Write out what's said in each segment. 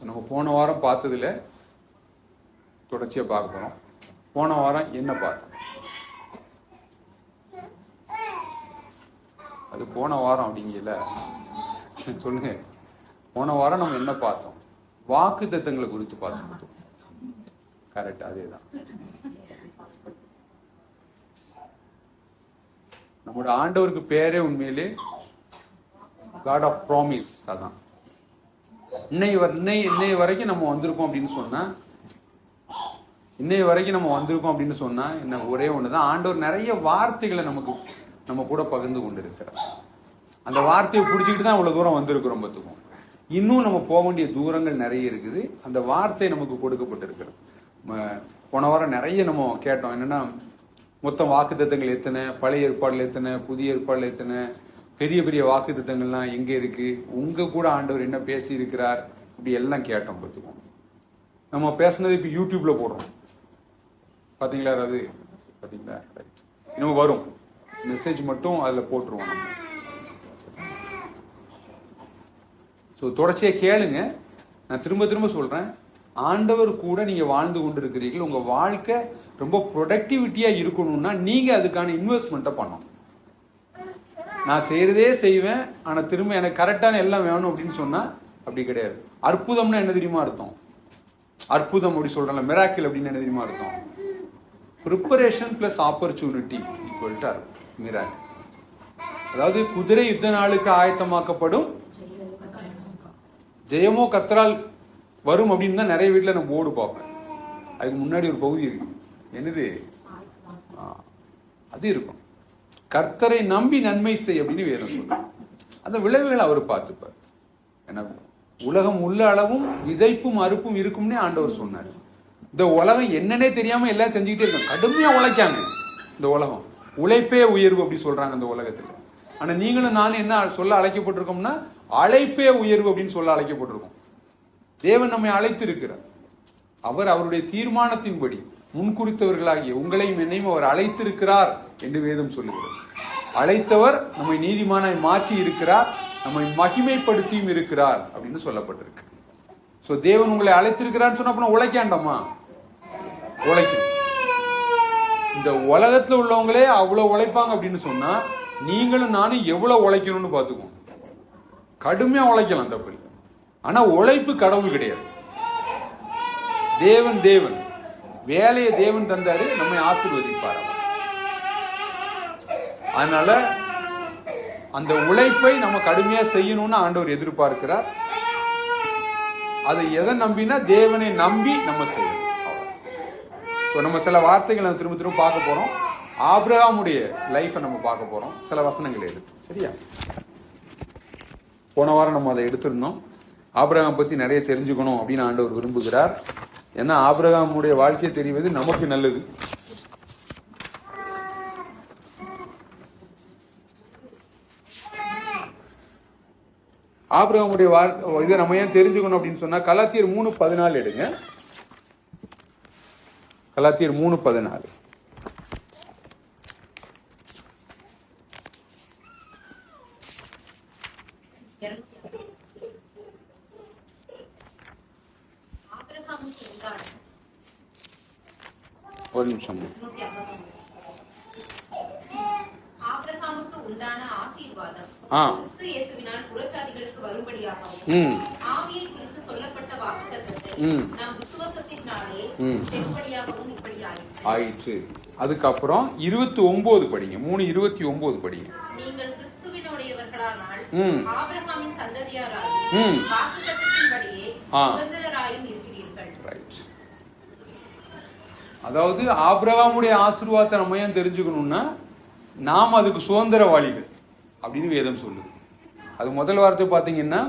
நம்ம போன வாரம் பார்த்ததுல தொடர்ச்சியா பார்க்க போறோம். போன வாரம் என்ன பார்த்தோம்? அது போன வாரம் அப்படிங்கல சொல்லுங்க. போன வாரம் நம்ம என்ன பார்த்தோம்? வாக்குத்தத்தங்களை குறித்து பார்த்தோம். கரெக்ட், அதேதான். நம்மளோட ஆண்டவருக்கு பேரே உண்மையிலே காட் ஆஃப் ப்ராமிஸ். அதான் இன்னைய வரைக்கும் நம்ம வந்திருக்கோம் அப்படின்னு சொன்னா, என்ன ஒரே ஒண்ணுதான், ஆண்டவர் நிறைய வார்த்தைகளை நம்ம கூட பகிர்ந்து கொண்டு இருக்கிறார். அந்த வார்த்தையை பிடிச்சிக்கிட்டு தான் இவ்வளவு தூரம் வந்திருக்கிறோம். பார்த்துக்கோம், இன்னும் நம்ம போக வேண்டிய தூரங்கள் நிறைய இருக்குது. அந்த வார்த்தை நமக்கு கொடுக்கப்பட்டிருக்கிறது. போன வாரம் நிறைய நம்ம கேட்டோம். என்னன்னா, மொத்தம் வாக்குத்தத்தங்கள் எத்தனை, பழைய ஏற்பாடுல எத்தனை, புதிய ஏற்பாடுல எத்தனை, பெரிய பெரிய வாக்குத்தத்தங்கள்லாம் எங்க இருக்கு, உங்க கூட ஆண்டவர் என்ன பேசி இருக்கிறார், இப்படி எல்லாம் கேட்டோம். பார்த்துக்கோம், நம்ம பேசுனது இப்ப யூடியூப்ல போடுறோம். பாத்தீங்களா? அது பாத்தீங்களா? இன்னும் வரும் மெசேஜ் மட்டும் அதுல போட்டுருவோம் நம்ம. ஸோ தொடர்ச்சியா கேளுங்க. நான் திரும்ப திரும்ப சொல்றேன், ஆண்டவர் கூட நீங்க வாழ்ந்து கொண்டு இருக்கிறீர்கள். உங்க வாழ்க்கை ரொம்ப ப்ரொடக்டிவிட்டியா இருக்கணும்னா நீங்க அதுக்கான இன்வெஸ்ட்மெண்ட்டை பண்ணணும். நான் செய்யறதே செய்வேன், ஆனா திரும்ப எனக்கு கரெக்டான எல்லாம் வேணும் அப்படின்னு சொன்னா அப்படி கிடையாது. அற்புதம்னா என்ன தெரியுமா அர்த்தம்? அற்புதம் அப்படி சொல்றேன்ல, மிராக்கிள் அப்படின்னு என்ன தெரியுமா அர்த்தம்? Preparation plus opportunity equal to miracle. அதாவது குதிரை யுத்த நாளுக்கு ஆயத்தமாக்கப்படும், ஜெயமோ கர்த்தரால் வரும் அப்படின்னு தான் நிறைய வீட்டில் நான் போர்டு பார்ப்பேன். அதுக்கு முன்னாடி ஒரு பகுதி இருக்கு, என்னது அது இருக்கும், கர்த்தரை நம்பி நன்மை செய் அப்படின்னு வேதம் சொல்றார். அந்த விளைவுகளை அவர் பார்த்துப்பார். ஏன்னா உலகம் உள்ள அளவும் விதைப்பும் அறுப்பும் இருக்கும்னே ஆண்டவர் சொன்னார். இந்த உலகம் என்னன்னே தெரியாம எல்லாம் செஞ்சுக்கிட்டே இருக்கும், கடுமையா உழைக்காங்க. இந்த உலகம் உழைப்பே உயர்வு அப்படி சொல்றாங்க இந்த உலகத்துல. ஆனா நீங்களும் நானும் என்ன சொல்ல அழைக்கப்பட்டிருக்கோம்னா, அழைப்பே உயர்வு அப்படின்னு சொல்ல அழைக்கப்பட்டிருக்கோம். தேவன் நம்மை அழைத்து இருக்கிறார். அவர் அவருடைய தீர்மானத்தின்படி முன்குறித்தவர்களாகிய உங்களையும் என்னையும் அவர் அழைத்திருக்கிறார் என்று வேதம் சொல்லுகிறது. அழைத்தவர் நம்மை நீதிமானாய் மாற்றி இருக்கிறார், நம்மை மகிமைப்படுத்தியும் இருக்கிறார் அப்படின்னு சொல்லப்பட்டிருக்கு. சோ தேவன் உங்களை அழைத்திருக்கிறான்னு சொன்னா உழைக்காண்டமா? உழைக்கும். இந்த உலகத்துல உள்ளவங்களே அவ்வளவு உழைப்பாங்க அப்படின்னு சொன்னா, நீங்களும் நானும் எவ்வளவு உழைக்கணும்னு பாத்துக்கோங்க. கடுமையா உழைக்கலாம், தப்பு இல்லை. ஆனா உழைப்பு கடவுள் கிடையாது. தேவன் வேலையை தேவன் தந்தாரு, நம்மை ஆசீர்வதிப்பார். அதனால அந்த உழைப்பை நம்ம கடுமையா செய்யணும்னு ஆண்டவர் எதிர்பார்க்கிறார். அதை எதை நம்பினா, தேவனை நம்பி நம்ம செய்யணும். நம்ம சில வார்த்தைகளை நம்ம திரும்ப திரும்ப பார்க்க போறோம். ஆபிரகாமுடைய லைஃபை நம்ம பார்க்க போறோம், சில வசனங்களை எடுத்து. சரியா? போன வாரம் நம்ம அதை எடுத்திருந்தோம். ஆபிரகாம் பத்தி நிறைய தெரிஞ்சுக்கணும் அப்படின்னு ஆண்டவர் விரும்புகிறார். ஏன்னா ஆபிரகாமுடைய வாழ்க்கையை தெரிவது நமக்கு நல்லது. ஆபிரகாமுடைய இதை நம்ம ஏன் தெரிஞ்சுக்கணும் அப்படின்னு சொன்னா, கலாத்தியர் 3:14 எடுங்க. கலாத்தியர் 3:14. ஒரு நிமிஷம். ஆபிரகாமுக்கு உண்டான ஆசீர்வாதம் கிறிஸ்து இயேசுவினால் புறஜாதிகளுக்கு வரும்படியாகவும் ஆவியை குறித்து சொல்லப்பட்ட வாக்குத்தத்தத்தை நாம் விசுவாசத்தினாலே செல்லும்படியாகவும் இப்படி ஆயிற்று. அதுக்கப்புறம் 29 படிங்க. 3:29 படிங்க. நீங்கள் கிறிஸ்துவினுடையவர்களானால் ஆபிரகாமின் சந்ததியாராயும் வாக்குத்தத்தத்தின்படியே சுதந்திரராயும் இருக்கிறீர்கள். ரைட். அதாவது ஆபிரகாமுடைய ஆசீர்வாதத்தை நம்ம ஏன் தெரிஞ்சுக்கணும்னா, நாம் அதுக்கு சுதந்திரவாளிகள் அப்படின்னு வேதம் சொல்லுது. அது முதல் வார்த்தை பார்த்தீங்கன்னா,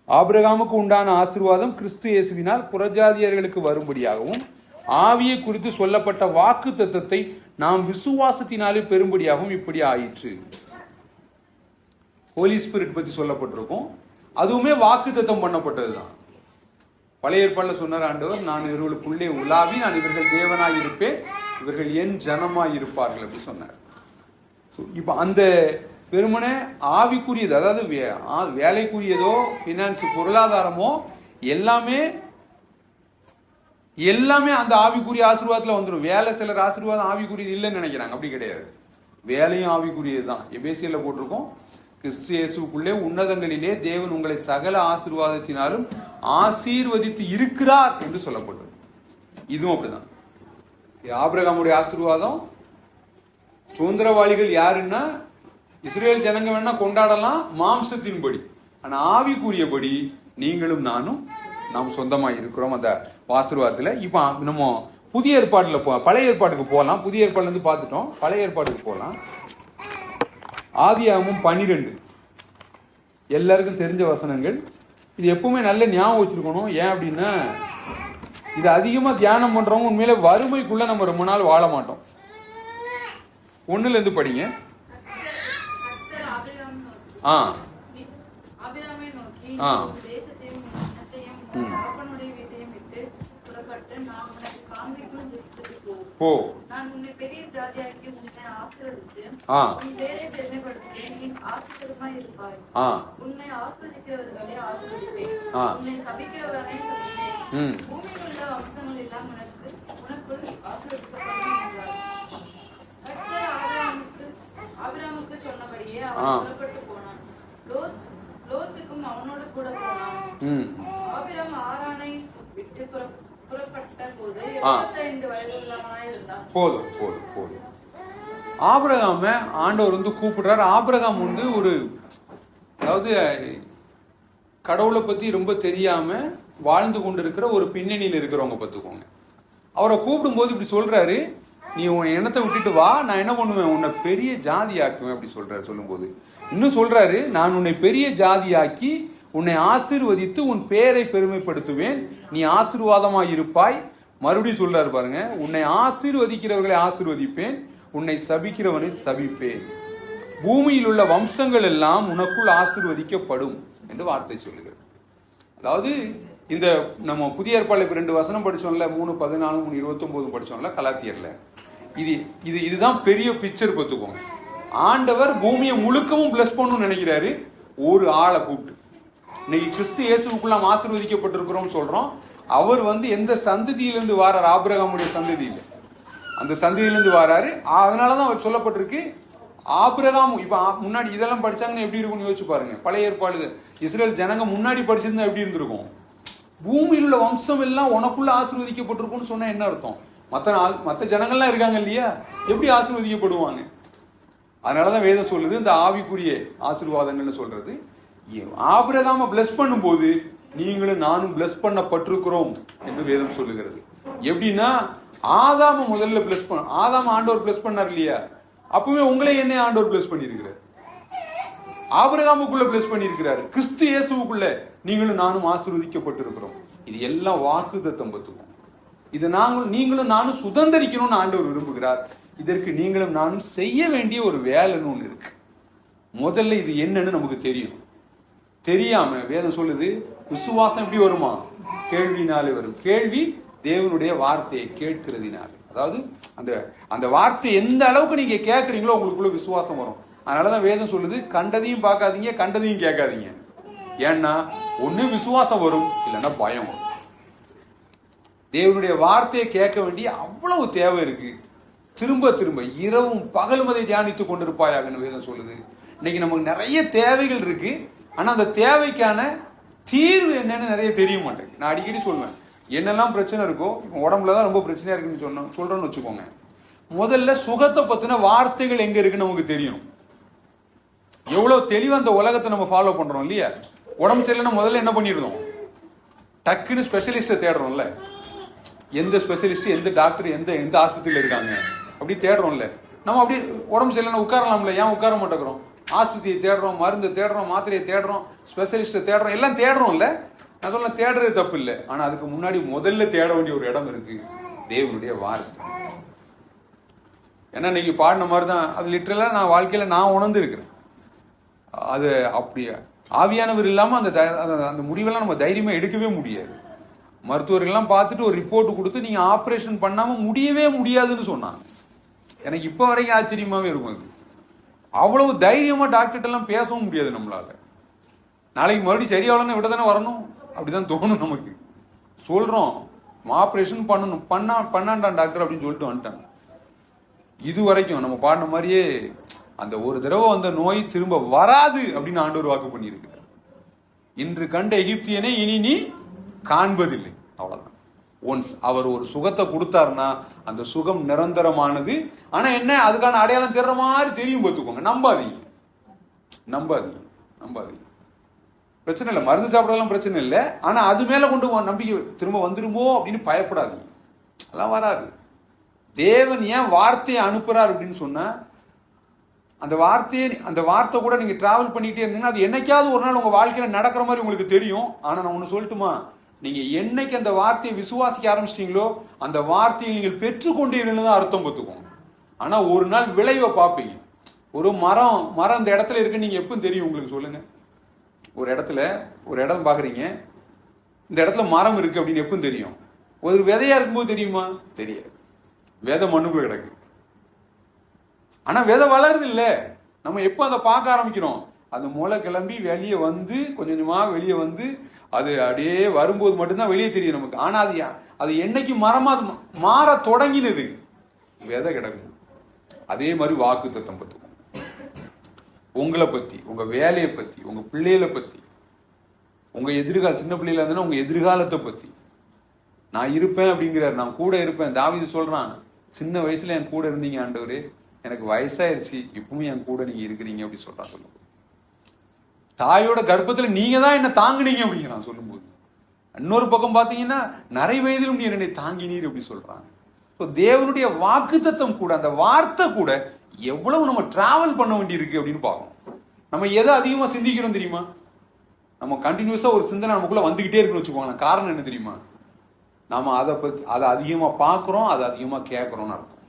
ஆபிரகாமுக்கு உண்டான ஆசீர்வாதம் கிறிஸ்து இயேசுவினால் புறஜாதியர்களுக்கு வரும்படியாகவும் ஆவியை குறித்து சொல்லப்பட்ட வாக்கு தத்தத்தை நாம் விசுவாசத்தினாலே பெரும்படியாகவும் இப்படி ஆயிற்று. ஹோலி ஸ்பிரிட் பத்தி சொல்லப்பட்டிருக்கும், அதுவுமே வாக்கு தத்தம் பண்ணப்பட்டதுதான். பழைய ஏற்பாடுல சொன்னார் ஆண்டவர், நான் இவர்களுக்குள்ளே உலாவி நான் இவர்கள் தேவனாய் இருப்பேன், இவர்கள் என் ஜனமாய் இருப்பார்கள் அப்படி சொன்னார். இப்ப அந்த வெறுமனே ஆவிக்குரியது, அதாவது வேலைக்குரியதோ பினான்ஸ் பொருளாதாரமோ எல்லாமே எல்லாமே அந்த ஆவிக்குரிய ஆசீர்வாதத்துல வந்துடும். வேலை சிலர் ஆசீர்வாதம் ஆவிக்குரியது இல்லைன்னு நினைக்கிறாங்க, அப்படி கிடையாது. வேலையும் ஆவிக்குரியது தான். எபேசியர்ல போட்டிருக்கோம், கிறிஸ்து இயேசுவுக்குள்ளே உன்னதங்களிலே தேவன் உங்களை சகல ஆசீர்வாதத்தினாலும் ஆசீர்வதித்து இருக்கிறார் என்று சொல்லப்பட்டது. இதுவும் அப்படிதான். ஆபிரகாமுடைய ஆசீர்வாதம் சுதந்திரவாளிகள் யாருன்னா இஸ்ரேல் ஜனங்க வேணா கொண்டாடலாம் மாம்சத்தின்படி, ஆனா ஆவிக்குரியபடி நீங்களும் நானும் நாம் சொந்தமா இருக்கிறோம் அந்த ஆசீர்வாதத்துல. இப்ப நம்ம புதிய ஏற்பாடுல பழைய ஏற்பாட்டுக்கு போகலாம். புதிய ஏற்பாடுல இருந்து பார்த்துட்டோம், பழைய ஏற்பாட்டுக்கு போகலாம். ஆதியாகமம் 12 எல்லாருக்கும் தெரிஞ்ச வசனங்கள். இது எப்பவுமே நல்ல ஞாபகம் வச்சிருக்கணும். ஏன் அப்படின்னா இது அதிகமா தியானம் பண்றவங்க உண்மையில வறுமைக்குள்ள நம்ம ரொம்ப நாள் வாழ மாட்டோம். 1ல இருந்து படிங்க. நான் உன்னை பெரிய ஜாதியாக்கி உன்னை ஆசீர்வதித்து உன் பேரை பெருமைப்படுத்துவேன். நீ ஆசீர்வாதமாய் இருப்பாய். உன்னை ஆசீர்வதிக்கிறவர்களை ஆசீர்வதிப்பேன், உன்னை சபிக்கிறவர்களை சபிப்பேன். பூமியில் உள்ள வம்சங்கள் எல்லாம் உனக்குள் ஆசீர்வதிக்கப்படும் என்றார். ஆபிரகாமுக்கு சொன்னபடியே அவன் புறப்பட்டு போனான். லோத்துக்கும் அவனோடு கூட போனான். ஆபிரகாம் ஆரானை விட்டு புறப்பட்ட போது 75 வயதுள்ளவனாய் இருந்தான். போதும் போதும் போதும். ஆபிரகாம ஆண்டவர் வந்து கூப்பிடுறாரு. ஆபிரகாம் வந்து ஒரு, அதாவது கடவுளை பத்தி ரொம்ப தெரியாம வாழ்ந்து கொண்டு இருக்கிற ஒரு பின்னணியில் இருக்கிறவங்க பார்த்துக்கோங்க. அவரை கூப்பிடும் போது இப்படி சொல்றாரு, நீ உன் எண்ணத்தை விட்டுட்டு வா, நான் என்ன பண்ணுவேன், உன்னை பெரிய ஜாதி ஆக்குவேன் அப்படி சொல்றாரு. சொல்லும் போது இன்னும் சொல்றாரு, நான் உன்னை பெரிய ஜாதியாக்கி உன்னை ஆசீர்வதித்து உன் பேரை பெருமைப்படுத்துவேன், நீ ஆசீர்வாதமாய் இருப்பாய். மறுபடியும் சொல்றாரு பாருங்க, உன்னை ஆசீர்வதிக்கிறவர்களை ஆசீர்வதிப்பேன், உன்னை சபிக்கிறவனை சபிப்பேன், பூமியில் உள்ள வம்சங்கள் எல்லாம் உனக்குள் ஆசீர்வதிக்கப்படும் என்று வார்த்தை சொல்லுகிறது. அதாவது இந்த நம்ம புதிய ஏற்பாடுல 2 வசனம் படிச்சோம்ல, 3:14 3:29 படிச்சோம்ல கலாத்தியர்ல, இதுதான் பெரிய பிக்சர் பார்த்துக்கோங்க. ஆண்டவர் பூமியை முழுக்கவும் பிளஸ் பண்ணணும்னு நினைக்கிறாரு ஒரு ஆளை கூப்பிட்டு. இன்னைக்கு கிறிஸ்து இயேசுக்குள்ள நாம் ஆசீர்வதிக்கப்பட்டிருக்கிறோம் சொல்றோம். அவர் வந்து எந்த சந்ததியிலிருந்து வாரார்? ஆபிரகாமுடைய சந்ததியில், அந்த சந்ததியிலிருந்து வாராரு. அதனாலதான் அவர் சொல்லப்பட்டிருக்கு ஆபிரகாம். இப்ப முன்னாடி இதெல்லாம் படிச்சாங்கன்னா எப்படி இருக்கும்னு யோசிச்சு பாருங்க. பழைய ஏற்பாடு இஸ்ரேல் ஜனங்க முன்னாடி படிச்சிருந்தா எப்படி இருந்திருக்கும்? பூமியில் உள்ள வம்சம் எல்லாம் உனக்குள்ள ஆசீர்வதிக்கப்பட்டிருக்கும்னு சொன்னா என்ன அர்த்தம்? மற்ற ஜனங்கள்லாம் இருக்காங்க இல்லையா, எப்படி ஆசீர்வதிக்கப்படுவாங்க? அதனாலதான் வேதம் சொல்லுது இந்த ஆவிக்குரிய ஆசீர்வாதங்கள்னு சொல்றது. ஆபிரகாம பிளஸ் பண்ணும் போது நீங்களும் நானும் பிளஸ் பண்ணப்பட்டிருக்கிறோம் என்று வேதம் சொல்லுகிறது. எப்படின்னா ஆதாம முதல்ல பிளஸ் பண்ண, ஆதாம ஆண்டவர் பிளஸ் பண்ணார் இல்லையா, அப்பவே உங்களே என்ன ஆண்டவர் பிளஸ் பண்ணிருக்கிறார், ஆபிரகாமுக்குள்ள பிளஸ் பண்ணிருக்கிறார். கிறிஸ்து இயேசுவுக்குள்ள நீங்களும் நானும் ஆசீர்வதிக்கப்பட்டிருக்கிறோம். இது எல்லாம் வாக்குத்தத்தம் பத்துக்கும். இதை நீங்களும் நானும் சுதந்திரிக்கணும்னு ஆண்டவர் விரும்புகிறார். இதற்கு நீங்களும் நானும் செய்ய வேண்டிய ஒரு வேலைன்னு ஒண்ணு இருக்கு. முதல்ல இது என்னன்னு நமக்கு தெரியும். தெரியாம வேதம் சொல்லுது விசுவாசம் எப்படி வருமா? கேள்வினாலே வரும். கேள்வி தேவனுடைய வார்த்தையை கேட்கிறதுனால. அதாவது அந்த வார்த்தை எந்த அளவுக்கு நீங்க கேட்கறீங்களோ உங்களுக்குள்ள விசுவாசம் வரும். அதனாலதான் வேதம் சொல்லுது கண்டதையும் பார்க்காதீங்க, கண்டதையும் கேட்காதீங்க. ஏன்னா ஒண்ணு விசுவாசம் வரும், இல்லைன்னா பயம் வரும். தேவனுடைய வார்த்தையை கேட்க வேண்டிய அவ்வளவு தேவை இருக்கு. திரும்ப திரும்ப இரவும் பகலும் அதை தியானித்துக் கொண்டிருப்பாயாகன்னு வேதம் சொல்லுது. இன்னைக்கு நமக்கு நிறைய தேவைகள் இருக்கு, ஆனா அந்த தேவைக்கான தீர்வு என்னன்னு நிறைய தெரிய மாட்டேங்குது. நான் அடிக்கடி சொல்லுவேன், என்னெல்லாம் பிரச்சனை இருக்கோ, உடம்புலதான் ரொம்ப பிரச்சனையா இருக்குன்னு சொல்றேன்னு வச்சுக்கோங்க. முதல்ல சுகத்தை பத்தின வார்த்தைகள் எங்க இருக்குன்னு நமக்கு தெரியணும். எவ்வளவு தெளிவா அந்த உலகத்தை நம்ம ஃபாலோ பண்றோம் இல்லையா? உடம்பு சரியில்லைன்னா முதல்ல என்ன பண்ணிருந்தோம், டக்குன்னு ஸ்பெஷலிஸ்ட தேடுறோம்ல. எந்த ஸ்பெஷலிஸ்ட், எந்த டாக்டர், எந்த ஆஸ்பத்திரியில இருக்காங்க அப்படி தேடுறோம்ல. நம்ம அப்படி உடம்பு சரியில்லைன்னா உட்காரலாம்ல, ஏன் உட்கார மாட்டேங்கிறோம்? ஆஸ்பத்திரியை தேடுறோம், மருந்து தேடுறோம், மாத்திரையை தேடுறோம், ஸ்பெஷலிஸ்ட தேடுறோம், எல்லாம் தேடுறோம்ல. நான் சொல்ல தேடுறது தப்பு இல்லை, ஆனா அதுக்கு முன்னாடி முதல்ல தேட வேண்டிய ஒரு இடம் இருக்கு, தேவனுடைய வார்த்தை. ஏன்னா இன்னைக்கு பாடின மாதிரிதான் அது லிட்டரலா நான் வாழ்க்கையில நான் உணர்ந்து இருக்கிறேன். அது அப்படியே ஆவியானவர் இல்லாம அந்த முடிவெல்லாம் நம்ம தைரியமா எடுக்கவே முடியாது. மருத்துவர்கள்லாம் பார்த்துட்டு ஒரு ரிப்போர்ட் கொடுத்து நீங்க ஆபரேஷன் பண்ணாம முடியவே முடியாதுன்னு சொன்னாங்க. எனக்கு இப்ப வரைக்கும் ஆச்சரியமாவே இருக்கும். அவ்வளவு தைரியமா டாக்டர்கிட்ட எல்லாம் பேசவும் முடியாது நம்மளால. நாளைக்கு மறுபடியும் சரியாகலன்னு விட தானே வரணும், அப்படிதான் தோணும் நமக்கு. சொல்றோம் ஆப்ரேஷன் பண்ணணும், பண்ணாண்டான் டாக்டர் அப்படின்னு சொல்லிட்டு வந்துட்டாங்க. இது வரைக்கும் நம்ம பாடின மாதிரியே அந்த ஒரு தடவை அந்த நோய் திரும்ப வராது அப்படின்னு ஆண்டவர் வாக்கு பண்ணியிருக்கிறார். இன்று கண்ட எகிப்தியனை இனி நீ காண்பதில்லை, அவ்வளவுதான். ஒன்ஸ் அவர் ஒரு சுகத்தை கொடுத்தாருன்னா அந்த சுகம் நிரந்தரமானது. ஆனா என்ன, அதுக்கான அடையாளம் தெரியற மாதிரி தெரியும், பார்த்துக்கோங்க. நம்பாதீங்க. பிரச்சனை இல்லை, மருந்து சாப்பிடலாம் பிரச்சனை இல்லை. ஆனா அது மேல கொண்டு நம்பிக்கை திரும்ப வந்துருமோ அப்படின்னு பயப்படாதீங்க, அதெல்லாம் வராது. தேவன் ஏன் வார்த்தையை அனுப்புறார் அப்படின்னு சொன்னா, அந்த வார்த்தை கூட நீங்க டிராவல் பண்ணிட்டே இருந்தீங்கன்னா அது என்னைக்காவது ஒரு நாள் உங்க வாழ்க்கையில நடக்கிற மாதிரி உங்களுக்கு தெரியும். ஆனா நான் ஒண்ணு சொல்லட்டுமா, நீங்க என்னைக்கு அந்த வார்த்தையை விசுவாசிக்க ஆரம்பிச்சிட்டீங்களோ அந்த வார்த்தையை நீங்கள் பெற்றுக்கொண்டே இருந்ததான் அர்த்தம், பார்த்துக்கோங்க. ஆனா ஒரு நாள் விளைவை பார்ப்பீங்க. ஒரு மரம் இந்த இடத்துல இருக்குன்னு நீங்க எப்பவும் தெரியும் உங்களுக்கு, சொல்லுங்க. ஒரு இடம் பாக்குறீங்க, இந்த இடத்துல மரம் இருக்கு அப்படின்னு எப்பவும் தெரியும்? ஒரு விதையா இருக்கும்போது தெரியுமா? தெரியாது. விதை மண்ணுக்குள்ள கிடக்கு. ஆனா விதை வளருது இல்ல, நம்ம எப்போ அதை பார்க்க ஆரம்பிக்கிறோம்? அந்த முளை கிளம்பி வெளியே வந்து கொஞ்சம் கொஞ்சமா வெளியே வந்து அது அப்படியே வரும்போது மட்டும்தான் வெளியே தெரியும் நமக்கு. ஆனா அது என்னைக்கு மரமா மாற தொடங்கினது, விதை கிடக்கும். அதே மாதிரி வாக்கு தத்தம் பத்துக்கும். உங்களை பத்தி, உங்க வேலையை பத்தி, உங்க பிள்ளைகளை பத்தி, உங்க எதிர்கால சின்ன பிள்ளைல இருந்தா உங்க எதிர்காலத்தை பத்தி. நான் இருப்பேன் அப்படிங்கிறார், நான் கூட இருப்பேன். தாவீது சொல்றான், சின்ன வயசுல என் கூட இருந்தீங்க ஆண்டவரே, எனக்கு வயசாயிருச்சு, இப்பவும் என் கூட நீங்க இருக்கிறீங்க அப்படி சொல்றான். சொல்லும்போது தாயோட கர்ப்பத்துல நீங்க தான் என்ன தாங்குனீங்க அப்படிங்கிறான் சொல்லும்போது. இன்னொரு பக்கம் பாத்தீங்கன்னா நிறைய வயதிலும் நீ என்னை தாங்கினீர் அப்படி சொல்றாங்க. தேவனுடைய வாக்கு தத்தம் கூட, அந்த வார்த்தை கூட எவ்வளவு நம்ம டிராவல் பண்ண வேண்டி இருக்கு அப்படின்னு பார்க்கணும். நம்ம எதை அதிகமா சிந்திக்கிறோம் தெரியுமா? நம்ம கண்டினியூஸா ஒரு சிந்தனை நமக்குள்ள வந்துகிட்டே இருக்குன்னு வச்சுக்கோங்க. காரணம் என்ன தெரியுமா? நாம அதை அதிகமா பார்க்கிறோம், அதை அதிகமா கேட்கிறோம்னு அர்த்தம்.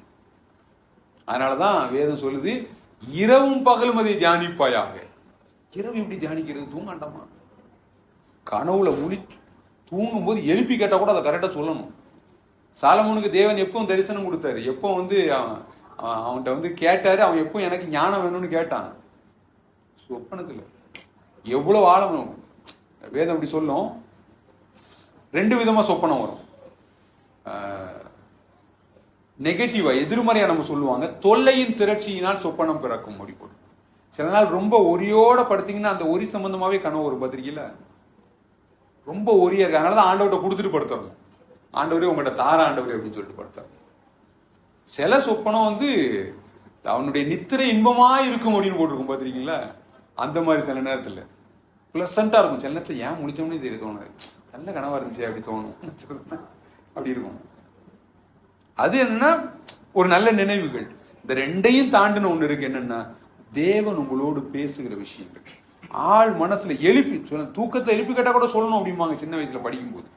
அதனாலதான் வேதம் சொல்லுது, இரவும் பகலும் அதை தியானிப்பாயாக. இரவு எப்படி தியானிக்கிறது? தூங்காண்டாமா? கனவுல தூங்கும் போது எழுப்பி கேட்டா கூட அதை கரெக்டா சொல்லணும். சாலமோனுக்கு தேவன் எப்பவும் தரிசனம் கொடுத்தாரு, எப்போ அவன்கிட்ட கேட்டாரு, அவன் எப்போ எனக்கு ஞானம் வேணும்னு கேட்டான். சொப்பனத்துல எவ்வளவு ஆழம் வேதம் அப்படி சொல்லும். 2 விதமா சொப்பனம் வரும். நெகட்டிவா எதிர்மறையா நம்ம சொல்லுவாங்க, தொல்லையின் திரட்சியினால் சொப்பனம் பிறக்கும் அப்படி போடும். சில நாள் ரொம்ப ஒரியோட படுத்தீங்கன்னா அந்த ஒரி சம்பந்தமாவே கனவு ஒரு பத்திரிக்கையில ரொம்ப ஒரியா இருக்கு. அதனாலதான் ஆண்டவர்கிட்ட கொடுத்துட்டு படுத்துறோம். ஆண்டவரே உங்கள்கிட்ட தார ஆண்டவரே அப்படின்னு சொல்லிட்டு படுத்துறோம். சில சொப்பனம் அவனுடைய நித்திரை இன்பமா இருக்கும் அப்படின்னு போட்டிருக்கும் பாத்திருக்கீங்களா? அந்த மாதிரி சில நேரத்துல பிளசண்டா இருக்கும். சில நேரத்துல ஏன் முடிச்சோம்னே தெரிய தோணுது, நல்ல கனவா இருந்துச்சு அப்படி தோணும், அப்படி இருக்கும். அது என்னன்னா ஒரு நல்ல நினைவுகள். இந்த 2ஐயும் தாண்டின ஒண்ணு இருக்கு, என்னன்னா தேவன் உங்களோடு பேசுகிற விஷயங்கள். ஆள் மனசுல எழுப்பி தூக்கத்தை எழுப்பி கேட்டா கூட சொல்லணும் அப்படிம்பாங்க சின்ன வயசுல படிக்கும்போது.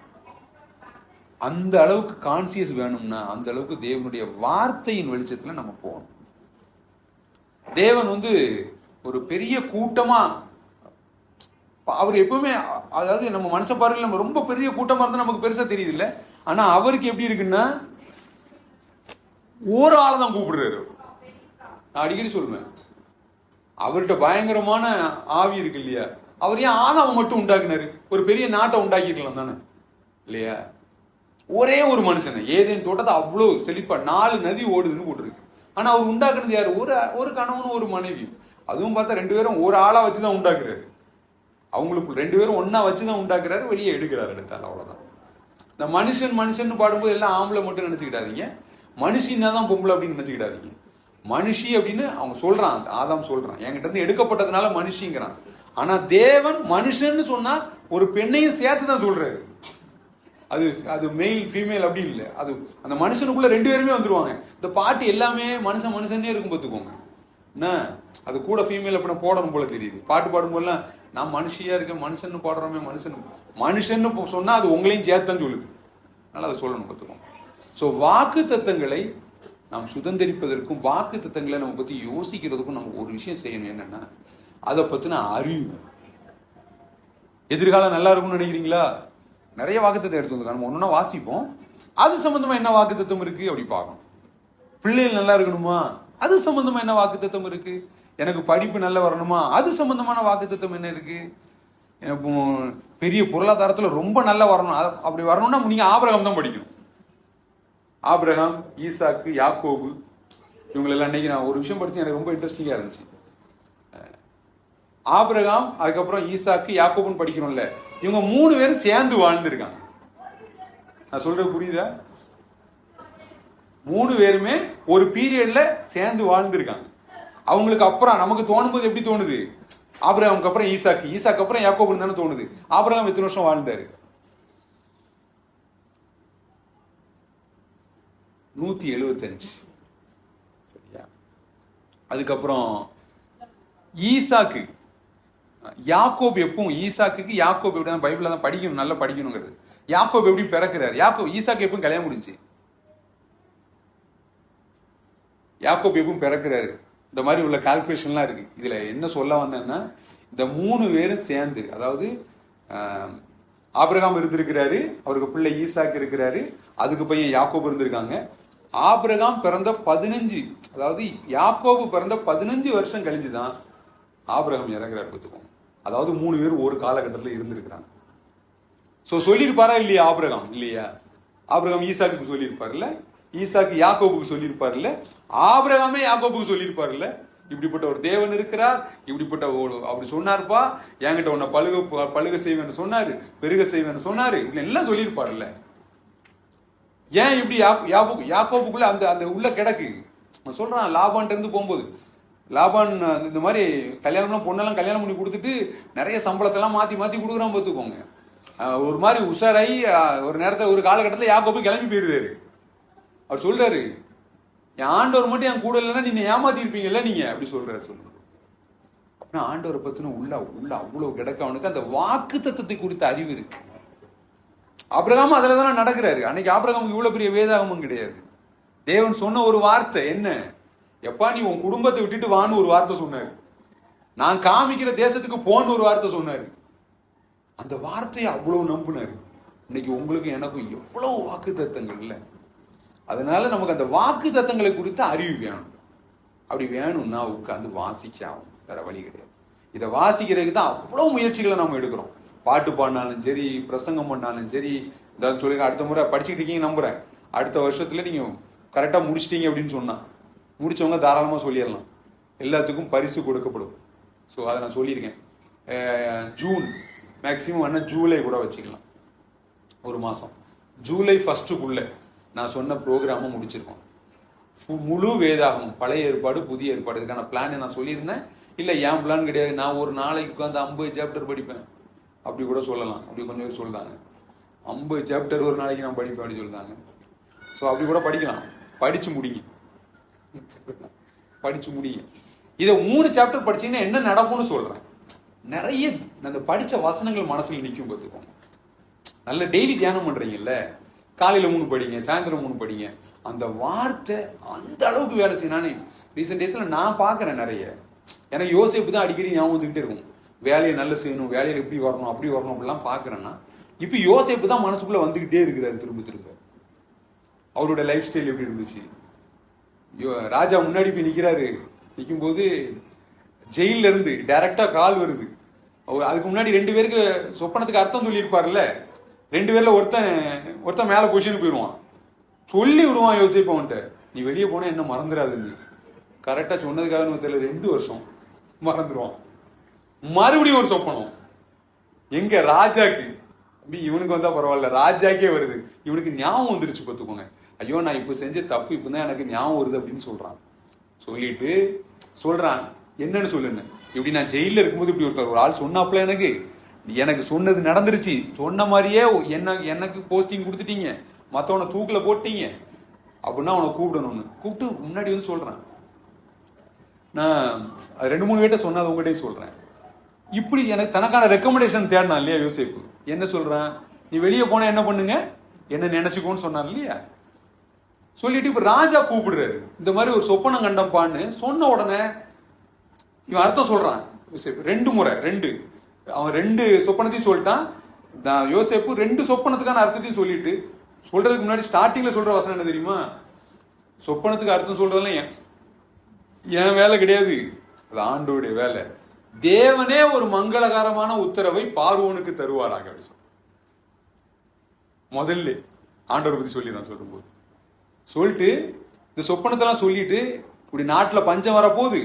அந்த அளவுக்கு கான்சியஸ் வேணும்னா அந்த அளவுக்கு தேவனுடைய வார்த்தையின் வெளிச்சத்துல நம்ம போகணும். தேவன் ஒரு பெரிய கூட்டமா, அவர் எப்பவுமே, அதாவது நம்ம மனச பார்வையில் நம்ம ரொம்ப பெரிய கூட்டமா இருந்தா நமக்கு பெருசா தெரியுது இல்ல. ஆனா அவருக்கு எப்படி இருக்குன்னா ஒரு ஆளை தான் கூப்பிடுறாரு. நான் அடிக்கடி சொல்லுவேன், அவர்கிட்ட பயங்கரமான ஆவி இருக்கு இல்லையா? அவர் ஏன் ஆதாவை மட்டும் உண்டாக்குனாரு? ஒரு பெரிய நாட்டை உண்டாக்கிருக்கலாம் தானே இல்லையா? ஒரே ஒரு மனுஷனை, ஏதேன் தோட்டத்தை அவ்வளவு செழிப்பா 4 நதி ஓடுதுன்னு போட்டுருக்கு. ஆனா அவர் உண்டாக்குனது யாரு? ஒரு கணவனும் ஒரு மனைவியும். அதுவும் பார்த்தா 2 பேரும் ஒரு ஆளா வச்சுதான் உண்டாக்குறாரு. அவங்களுக்கு 2 பேரும் ஒன்னா வச்சுதான் உண்டாக்குறாரு, வெளியே எடுக்கிறாரு எடுத்தாரு. அவ்வளவுதான். இந்த மனுஷன் பாடும்போது எல்லாம் ஆம்பளை மட்டும் நினைச்சுக்கிட்டாதீங்க, மனுஷின்னா தான் பொம்பளை அப்படின்னு நினைச்சுக்கிட்டாதீங்க. மனுஷி அப்படின்னு அவங்க சொல்றான், ஆதாம் சொல்றான், என்கிட்ட இருந்து எடுக்கப்பட்டதுனால மனுஷிங்கிறான். ஆனா தேவன் மனுஷன்னு சொன்னா ஒரு பெண்ணையும் சேர்த்து தான் சொல்றாரு. அது மெயில் ஃபீமேல் அப்படி இல்லை. அது அந்த மனுஷனுக்குள்ள 2 பேருமே வந்துருவாங்க. இந்த பாட்டு எல்லாமே மனுஷனே இருக்கும் பார்த்துக்கோங்க. என்ன அது கூட ஃபீமேல் அப்படி போடணும் போல தெரியுது. பாட்டு பாடும்போதெல்லாம் நான் மனுஷியா இருக்கேன், மனுஷன்னு பாடுறோமே, மனுஷன்னு சொன்னா அது உங்களையும் சேர்த்தான் சொல்லுது. அதனால அதை சொல்லணும் பார்த்துக்கோங்க. ஸோ வாக்கு தத்தங்களை நாம் சுதந்திரிப்பதற்கும் வாக்கு தத்தங்களை நம்ம பத்தி யோசிக்கிறதுக்கும் நம்ம ஒரு விஷயம் செய்யணும். என்னன்னா அதை பத்தின அறிவு. எதிர்காலம் நல்லா இருக்கும்னு நினைக்கிறீங்களா? நிறைய வாக்குத்தத்தம் எடுத்து வந்து நம்ம ஒன்னொன்னா வாசிப்போம். அது சம்பந்தமா என்ன வாக்குத்தத்தம் இருக்கு அப்படி பார்க்கணும். பிள்ளைகள் நல்லா இருக்கணுமா? அது சம்பந்தமா என்ன வாக்குத்தத்தம் இருக்கு? எனக்கு படிப்பு நல்லா வரணுமா, அது சம்பந்தமான வாக்குத்தத்தம் என்ன இருக்கு? எனக்கு பெரிய பொருளாதாரத்துல ரொம்ப நல்லா வரணும், அப்படி வரணும்னா நீங்க ஆபிரகாம் தான் படிக்கணும். ஆபிரகாம், ஈசாக்கு, யாக்கோபு, இவங்களெல்லாம் அன்னைக்கு நான் ஒரு விஷயம் படிச்சு எனக்கு ரொம்ப இன்ட்ரெஸ்டிங்கா இருந்துச்சு. ஆபிரகாம், அதுக்கப்புறம் ஈசாக்கு, யாக்கோபுன்னு படிக்கிறோம்ல, இவங்க 3 பேரும் சேர்ந்து வாழ்ந்துருக்காங்க. நான் சொல்றது புரியுதா? 3 பேருமே ஒரு பீரியட்ல சேர்ந்து வாழ்ந்துருக்காங்க. அவங்களுக்கு அப்புறம் நமக்கு தோணும் போது எப்படி தோணுது? ஆபிரகாமுக்கு அப்புறம் ஈசாக்கு, ஈசாக்கு அப்புறம் யாக்கோபுன்னு தானே தோணுது. ஆபிரகாம் எத்தனை வருஷம் வாழ்ந்தாரு? 175. சரியா? அதுக்கப்புறம் ஈசாக்கு, யாக்கோபு எப்பவும் ஈசாக்கு யாக்கோபு எப்படி பைபிள்ல தான் படிக்கணும், நல்லா படிக்கணுங்கிறது. யாக்கோபு எப்படி பிறக்கிறார்? ஈசாக்கு எப்பவும் கல்யாணம் முடிஞ்சு, யாக்கோபு எப்பவும் பிறக்கிறாரு. இந்த மாதிரி உள்ள கால்குலேஷன்லாம் இருக்கு. இதுல என்ன சொல்ல வந்தேன்னா, இந்த 3 பேரும் சேர்ந்து, அதாவது ஆபிரகாம் இருந்திருக்கிறாரு, அவருக்கு பிள்ளை ஈசாக்கு இருக்கிறாரு, அதுக்கு பையன் யாக்கோபு இருந்திருக்காங்க. ஆபிரகாம் பிறந்த 15, அதாவது யாக்கோபு பிறந்த 15 வருஷம் கழிஞ்சுதான் ஆபிரகாம் இறங்குறாரு பார்த்துக்கோங்க. அதாவது 3 பேரும் ஒரு காலகட்டத்தில் இருந்திருக்கிறாங்க. சோ சொல்லியிருப்பாரா இல்லையா? ஆபிரகாம் இல்லையா? ஆபிரகாம் ஈசாக்கு சொல்லியிருப்பாருல்ல, ஈசாக்கு யாக்கோபுக்கு சொல்லியிருப்பாருல்ல, ஆபிரகாமே யாக்கோபுக்கு சொல்லியிருப்பாருல்ல, இப்படிப்பட்ட ஒரு தேவன் இருக்கிறார், இப்படிப்பட்ட அப்படி சொன்னார்ப்பா, என்கிட்ட உன்னை பழுக செய்வேன்னு சொன்னாரு, பெருக செய்வேன்னு சொன்னாரு, எல்லாம் சொல்லியிருப்பாருல்ல. ஏன் இப்படி யாக்கோபுக்குள்ள அந்த அந்த உள்ள கிடக்கு? நான் சொல்றான், லாபான் இருந்து போகும்போது, லாபான் இந்த மாதிரி கல்யாணம்லாம் பொண்ணெல்லாம் கல்யாணம் பண்ணி கொடுத்துட்டு நிறைய சம்பளத்தெல்லாம் மாத்தி மாத்தி கொடுக்குறான் பார்த்துக்கோங்க. ஒரு மாதிரி உஷாராயி ஒரு நேரத்தில் ஒரு காலகட்டத்தில் யாக்கோபு கிளம்பி போயிருந்தாரு. அவர் சொல்றாரு, என் ஆண்டவர் மட்டும் என் கூட இல்லைன்னா நீங்க ஏமாத்தி இருப்பீங்கல்ல நீங்க, அப்படி சொல்றாரு. சொல்லுங்க அப்படின்னா ஆண்டவரை பத்தின உள்ள அவ்வளவு கிடக்க அவனுக்கு அந்த வாக்கு தத்துவத்தை குறித்த அறிவு இருக்கு. ஆபிரகாம் அதுல தானே நடக்கிறாரு. அன்னைக்கு ஆபிரகாமுக்கு இவ்வளவு பெரிய வேதாகமும் கிடையாது. தேவன் சொன்ன ஒரு வார்த்தை என்ன? எப்பா நீ உன் குடும்பத்தை விட்டுட்டு வான்னு ஒரு வார்த்தை சொன்னாரு. நான் காமிக்கிற தேசத்துக்கு போன்னு ஒரு வார்த்தை சொன்னாரு. அந்த வார்த்தையை அவ்வளவு நம்பினாரு. இன்னைக்கு உங்களுக்கு எனக்கும் எவ்வளவு வாக்கு தத்தங்கள் இல்லை. அதனால நமக்கு அந்த வாக்கு தத்தங்களை குறித்த அறிவு வேணும். அப்படி வேணும்னா உட்காந்து வாசிச்சாகும், வேற வழி கிடையாது. இதை வாசிக்கிறதுக்கு தான் அவ்வளவு முயற்சிகளை நம்ம எடுக்கிறோம். பாட்டு பாடினாலும் சரி, பிரசங்கம் பண்ணாலும் சரி, ஏதாவது சொல்லுங்க, அடுத்த முறை படிச்சுட்டு இருக்கீங்க நம்புறேன், அடுத்த வருஷத்துல நீங்க கரெக்டா முடிச்சிட்டீங்க அப்படின்னு சொன்னா, முடிச்சவங்க தாராளமா சொல்லிடலாம், எல்லாத்துக்கும் பரிசு கொடுக்கப்படும். ஸோ அதை நான் சொல்லியிருக்கேன். ஜூன் மேக்சிமம் வேணா ஜூலை கூட வச்சுக்கலாம், ஒரு மாசம். ஜூலை 1 நான் சொன்ன ப்ரோக்ராமை முடிச்சிருக்கோம். முழு வேதாகமும், பழைய ஏற்பாடு புதிய ஏற்பாடு, இதுக்கான பிளான் நான் சொல்லியிருந்தேன். இல்லை என் பிளான் கிடையாது, நான் ஒரு நாளைக்கு உட்காந்து 50 சாப்டர் படிப்பேன் அப்படி கூட சொல்லலாம். அப்படி கொஞ்சம் பேர் சொல்லுதாங்க, 50 சாப்டர் ஒரு நாளைக்கு நான் படிப்பேன் அப்படி சொல்லுதாங்க. ஸோ அப்படி கூட படிக்கலாம். படிச்சு முடிங்க, படிச்சு முடிங்க. இதை 3 சாப்டர் படிச்சீங்கன்னா என்ன நடக்கும்னு சொல்றேன். நிறைய அந்த படிச்ச வசனங்கள் மனசுல நிற்கும் பார்த்துக்கோங்க. நல்ல டெய்லி தியானம் பண்றீங்கல்ல, காலையில 3 படிங்க, சாயந்தரம் 3 படிங்க, அந்த வார்த்தை அந்த அளவுக்கு வேலை செய்யும். நானே ரீசெண்ட் டேஸ்ல நான் பாக்குறேன் நிறைய. எனக்கு யோசிப்பு தான் அடிக்கடி ஞாபகம் வந்துகிட்டே இருக்கும். வேலையை நல்லா செய்யணும், வேலையில எப்படி வரணும் அப்படி வரணும் அப்படிலாம் பாக்குறேன்னா, இப்ப யோசிப்பு தான் மனசுக்குள்ள வந்துகிட்டே இருக்கிறாரு திரும்ப திரும்ப. அவரோட லைஃப் ஸ்டைல் எப்படி இருந்துச்சு? ராஜா முன்னாடி போய் நிக்கிறாரு, நிற்கும் போது ஜெயில இருந்து டைரக்டா கால் வருது. அதுக்கு முன்னாடி 2 பேருக்கு சொப்பனத்துக்கு அர்த்தம் சொல்லியிருப்பாருல்ல, 2 பேர்ல ஒருத்தன் மேல பொசிஷனுக்கு போயிடுவான், சொல்லி விடுவான் யோசிப்பு அவன்கிட்ட, நீ வெளியே போனா என்ன மறந்துடாதுன்னு. கரெக்டா சொன்னதுக்காக தெரியல, 2 வருஷம் மறந்துடுவான். மறுபடியும் ஒரு சொப்பனம், எங்க ராஜாக்கு, இவனுக்கு வந்தா பரவாயில்ல, ராஜாக்கே வருது. இவனுக்கு ஞாபகம் வந்துருச்சு பார்த்துக்கோங்க. ஐயோ நான் இப்ப செஞ்ச தப்பு இப்பதான் எனக்கு ஞாபகம் வருது அப்படின்னு சொல்றான். சொல்லிட்டு சொல்றான், என்னன்னு சொல்லுன்னு, இப்படி நான் ஜெயில இருக்கும்போது இப்படி ஒரு ஆள் சொன்னாப்ல, எனக்கு சொன்னது நடந்துருச்சு, சொன்ன மாதிரியே எனக்கு போஸ்டிங் கொடுத்துட்டீங்க, மற்றவனை தூக்குல போட்டீங்க அப்படின்னா அவனை கூப்பிடணும்னு கூப்பிட்டு முன்னாடி வந்து சொல்றான். நான் 2-3 பேர்ட்ட சொன்னது உங்ககிட்டயும் சொல்றேன். இப்படி எனக்கு தனக்கான ரெக்கமெண்டேஷன் தேடினான் இல்லையா யோசேப்பு. என்ன சொல்றான், நீ வெளியே போனா என்ன பண்ணுங்க, என்ன நினைச்சுக்கோன்னு சொன்னார் இல்லையா. சொல்லிட்டு இப்ப ராஜா கூப்பிடுறாரு, இந்த மாதிரி ஒரு சொப்பனம் கண்டப்பான்னு சொன்ன உடனே இவன் அர்த்தம் சொல்றான். யோசேப்பு 2 முறை அவன் 2 சொப்பனத்தையும் சொல்லிட்டான். யோசேப்பு 2 சொப்பனத்துக்கான அர்த்தத்தையும் சொல்லிட்டு, சொல்றதுக்கு முன்னாடி ஸ்டார்டிங்ல சொல்ற வசனம் என்ன தெரியுமா, சொப்பனத்துக்கு அர்த்தம் சொல்றதெல்லாம் என் வேலை கிடையாது, அது ஆண்டோடைய வேலை. தேவனே ஒரு மங்களகரமான உத்தரவை பார்வோனுக்கு தருவாராங்க அப்படி சொல்ல. முதல்ல ஆண்டவரை பத்தி சொல்லி நான் சொல்லும்போது சொல்லிட்டு இந்த சொப்பனத்தெல்லாம் சொல்லிட்டு, இப்படி நாட்டில் பஞ்சம் வரப்போகுது,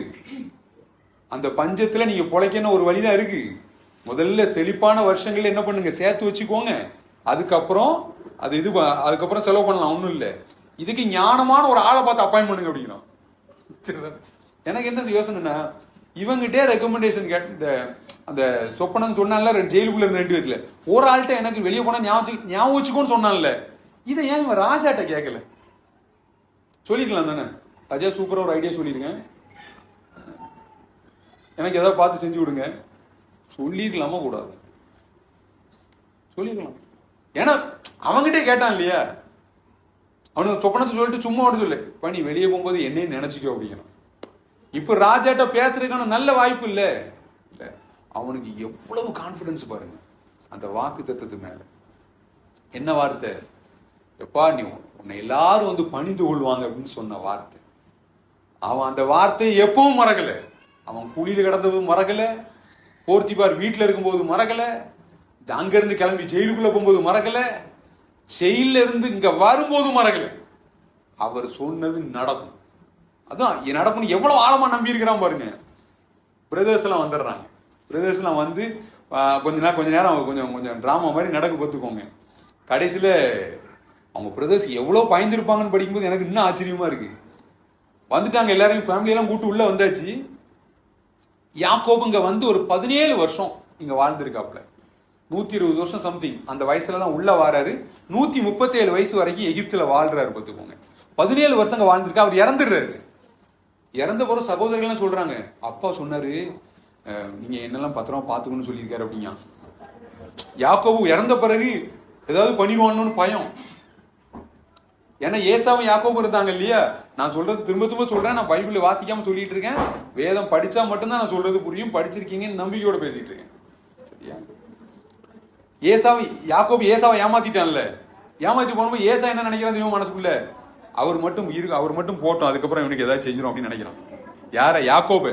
அந்த பஞ்சத்துல நீங்க பொழைக்கணும் ஒரு வழிதான் இருக்கு. முதல்ல செழிப்பான வருஷங்கள்ல என்ன பண்ணுங்க, சேர்த்து வச்சுக்கோங்க. அதுக்கப்புறம் அதுக்கப்புறம் செலவு பண்ணலாம், ஒன்றும் இல்லை. இதுக்கு ஞானமான ஒரு ஆளை பார்த்து அப்பாயின் பண்ணுங்க அப்படிங்கிறோம். எனக்கு என்ன யோசனைன்னா, இவங்கிட்டே ரெக்கமெண்டேஷன் கேட்ட அந்த சொப்பனம் சொன்னால ஜெயிலுக்குள்ள இருந்த 2 பேர்ல ஒரு ஆள்கிட்ட எனக்கு வெளியே போனா ஞாபகம் வச்சுக்கோன்னு சொன்னான்ல, இதை ஏன் இவன் ராஜாட்ட கேட்கல? சொல்லிக்கலாம் தானே, ராஜா சூப்பரா ஒரு ஐடியா சொல்லிடுங்க, எனக்கு ஏதாவது பார்த்து செஞ்சு விடுங்க, சொல்லிருக்கலாமா கூடாது? சொல்லிருக்கலாம். ஏன்னா அவங்கிட்டே கேட்டான் இல்லையா, அவனுக்கு சொப்பனத்தை சொல்லிட்டு சும்மா ஓட சொல்லு, நீ வெளியே போகும்போது என்னையும் நினைச்சிக்கோ அப்படிங்கிறான். இப்ப ராஜாட்ட பேசுறதுக்கான நல்ல வாய்ப்பு இல்ல. அவனுக்கு எவ்வளவு கான்பிடன்ஸ் பாருங்க அந்த வாக்கு தத்துவத்து மேல. என்ன வார்த்தை? எப்பா நீ உன்னை எல்லாரும் வந்து பணிந்து கொள்வாங்க அப்படின்னு சொன்ன வார்த்தை. அவன் அந்த வார்த்தையை எப்பவும் மறக்கல. அவன் குழியில கிடந்தது மறக்கல, போர்த்திபார் வீட்டுல இருக்கும்போது மறக்கல, அங்க இருந்து கிளம்பி ஜெயிலுக்குள்ள போகும்போது மறக்கல, ஜெயில இருந்து இங்க வரும்போது மறக்கல. அவர் சொன்னது நடக்கும். அதான் நடக்கும். எவ்வளவு ஆழமா நம்பி இருக்கிறான் பாருங்க. பிரதர்ஸ் எல்லாம் வந்துடுறாங்க. பிரதர்ஸ் எல்லாம் வந்து கொஞ்ச நேரம் கொஞ்சம் டிராமா மாதிரி நடக்க பார்த்துக்கோங்க. கடைசியில அவங்க பிரதர்ஸ் எவ்வளவு பயந்துருப்பாங்கன்னு படிக்கும்போது எனக்கு இன்னும் ஆச்சரியமா இருக்கு. வந்துட்டாங்க, எல்லாரையும் ஃபேமிலியெல்லாம் கூட்டு உள்ள வந்தாச்சு. யாக்கோபு இங்க வந்து ஒரு 17 வருஷம் இங்க வாழ்ந்திருக்காப்ல. 120 வருஷம் சம்திங் அந்த வயசுல தான் உள்ள வாராரு. 137 வயசு வரைக்கும் எகிப்துல வாழ்றாரு பார்த்துக்கோங்க. 17 வருஷம் அங்க வாழ்ந்திருக்கா. அவர் இறந்துடுறாரு. இறந்த பிறகு சகோதரர்கள் சொல்றாங்க, அப்பா சொன்னாரு நீங்க என்னெல்லாம் பத்திரமா பாத்துக்கணும்னு சொல்லியிருக்காரு அப்படிங்க. யாக்கோபு இறந்த பிறகு ஏதாவது பண்ணிடுவான்னு பயம். ஏன்னா ஏசாவும் யாக்கோபு இருந்தாங்க இல்லையா. நான் சொல்றது திரும்ப சொல்றேன், நான் பைபிள் வாசிக்காம சொல்லிட்டு இருக்கேன். வேதம் படிச்சா மட்டும்தான் நான் சொல்றது புரியும். படிச்சிருக்கீங்கன்னு நம்பிக்கையோட பேசிட்டு இருக்கேன். சரியா? யாக்கோபு ஏசாவை ஏமாத்திட்டான்ல. ஏமாத்தி போனோம். ஏசா என்ன நினைக்கிறான் தெரியுமா மனசுக்குள்ள? அவர் மட்டும் போட்டோம், அதுக்கப்புறம் இவனுக்கு ஏதாவது செஞ்சிடும் அப்படின்னு நினைக்கிறான். யார? யாக்கோபு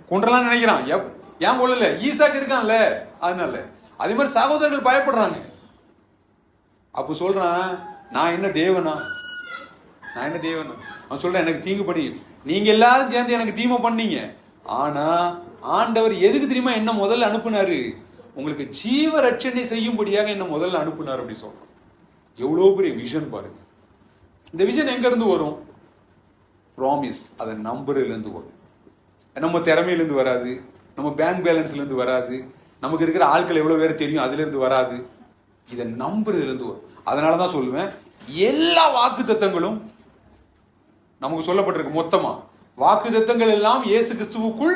கொன்றலாம் நினைக்கிறான். ஏன் கொள்ளல? ஈசாக்கு இருக்கான்ல, அதனால. அதே மாதிரி சகோதரர்கள் பயப்படுறாங்க. அப்ப சொல்றான், நான் என்ன தேவனா? அவன் சொல்றேன், எனக்கு தீங்கு பண்ணி நீங்க எல்லாரும் சேர்ந்து எனக்கு தீமை பண்ணீங்க. ஆனா ஆண்டவர் எதுக்கு தெரியுமா என்ன முதல்ல அனுப்புனாரு? உங்களுக்கு ஜீவ ரட்சணை செய்யும்படியாக என்ன முதல்ல அனுப்புனார் அப்படி சொல்றோம். எவ்வளவு பெரிய விஷன் பாருங்க. இந்த விஷன் எங்க இருந்து வரும்? ப்ராமிஸ். அதை நம்புறதுல இருந்து வரும். நம்ம திறமையில இருந்து வராது, நம்ம பேங்க் பேலன்ஸ்ல இருந்து வராது, நமக்கு இருக்கிற ஆட்கள் எவ்வளவு பேர் தெரியும் அதுல இருந்து வராது. இதை நம்புறதுல இருந்து வரும். அதனாலதான் சொல்லுவேன், எல்லா வாக்கு தத்தங்களும் நமக்கு சொல்லப்பட்டிருக்கு. மொத்தமா வாக்கு தத்தங்கள் எல்லாம் இயேசு கிறிஸ்துவுக்குள்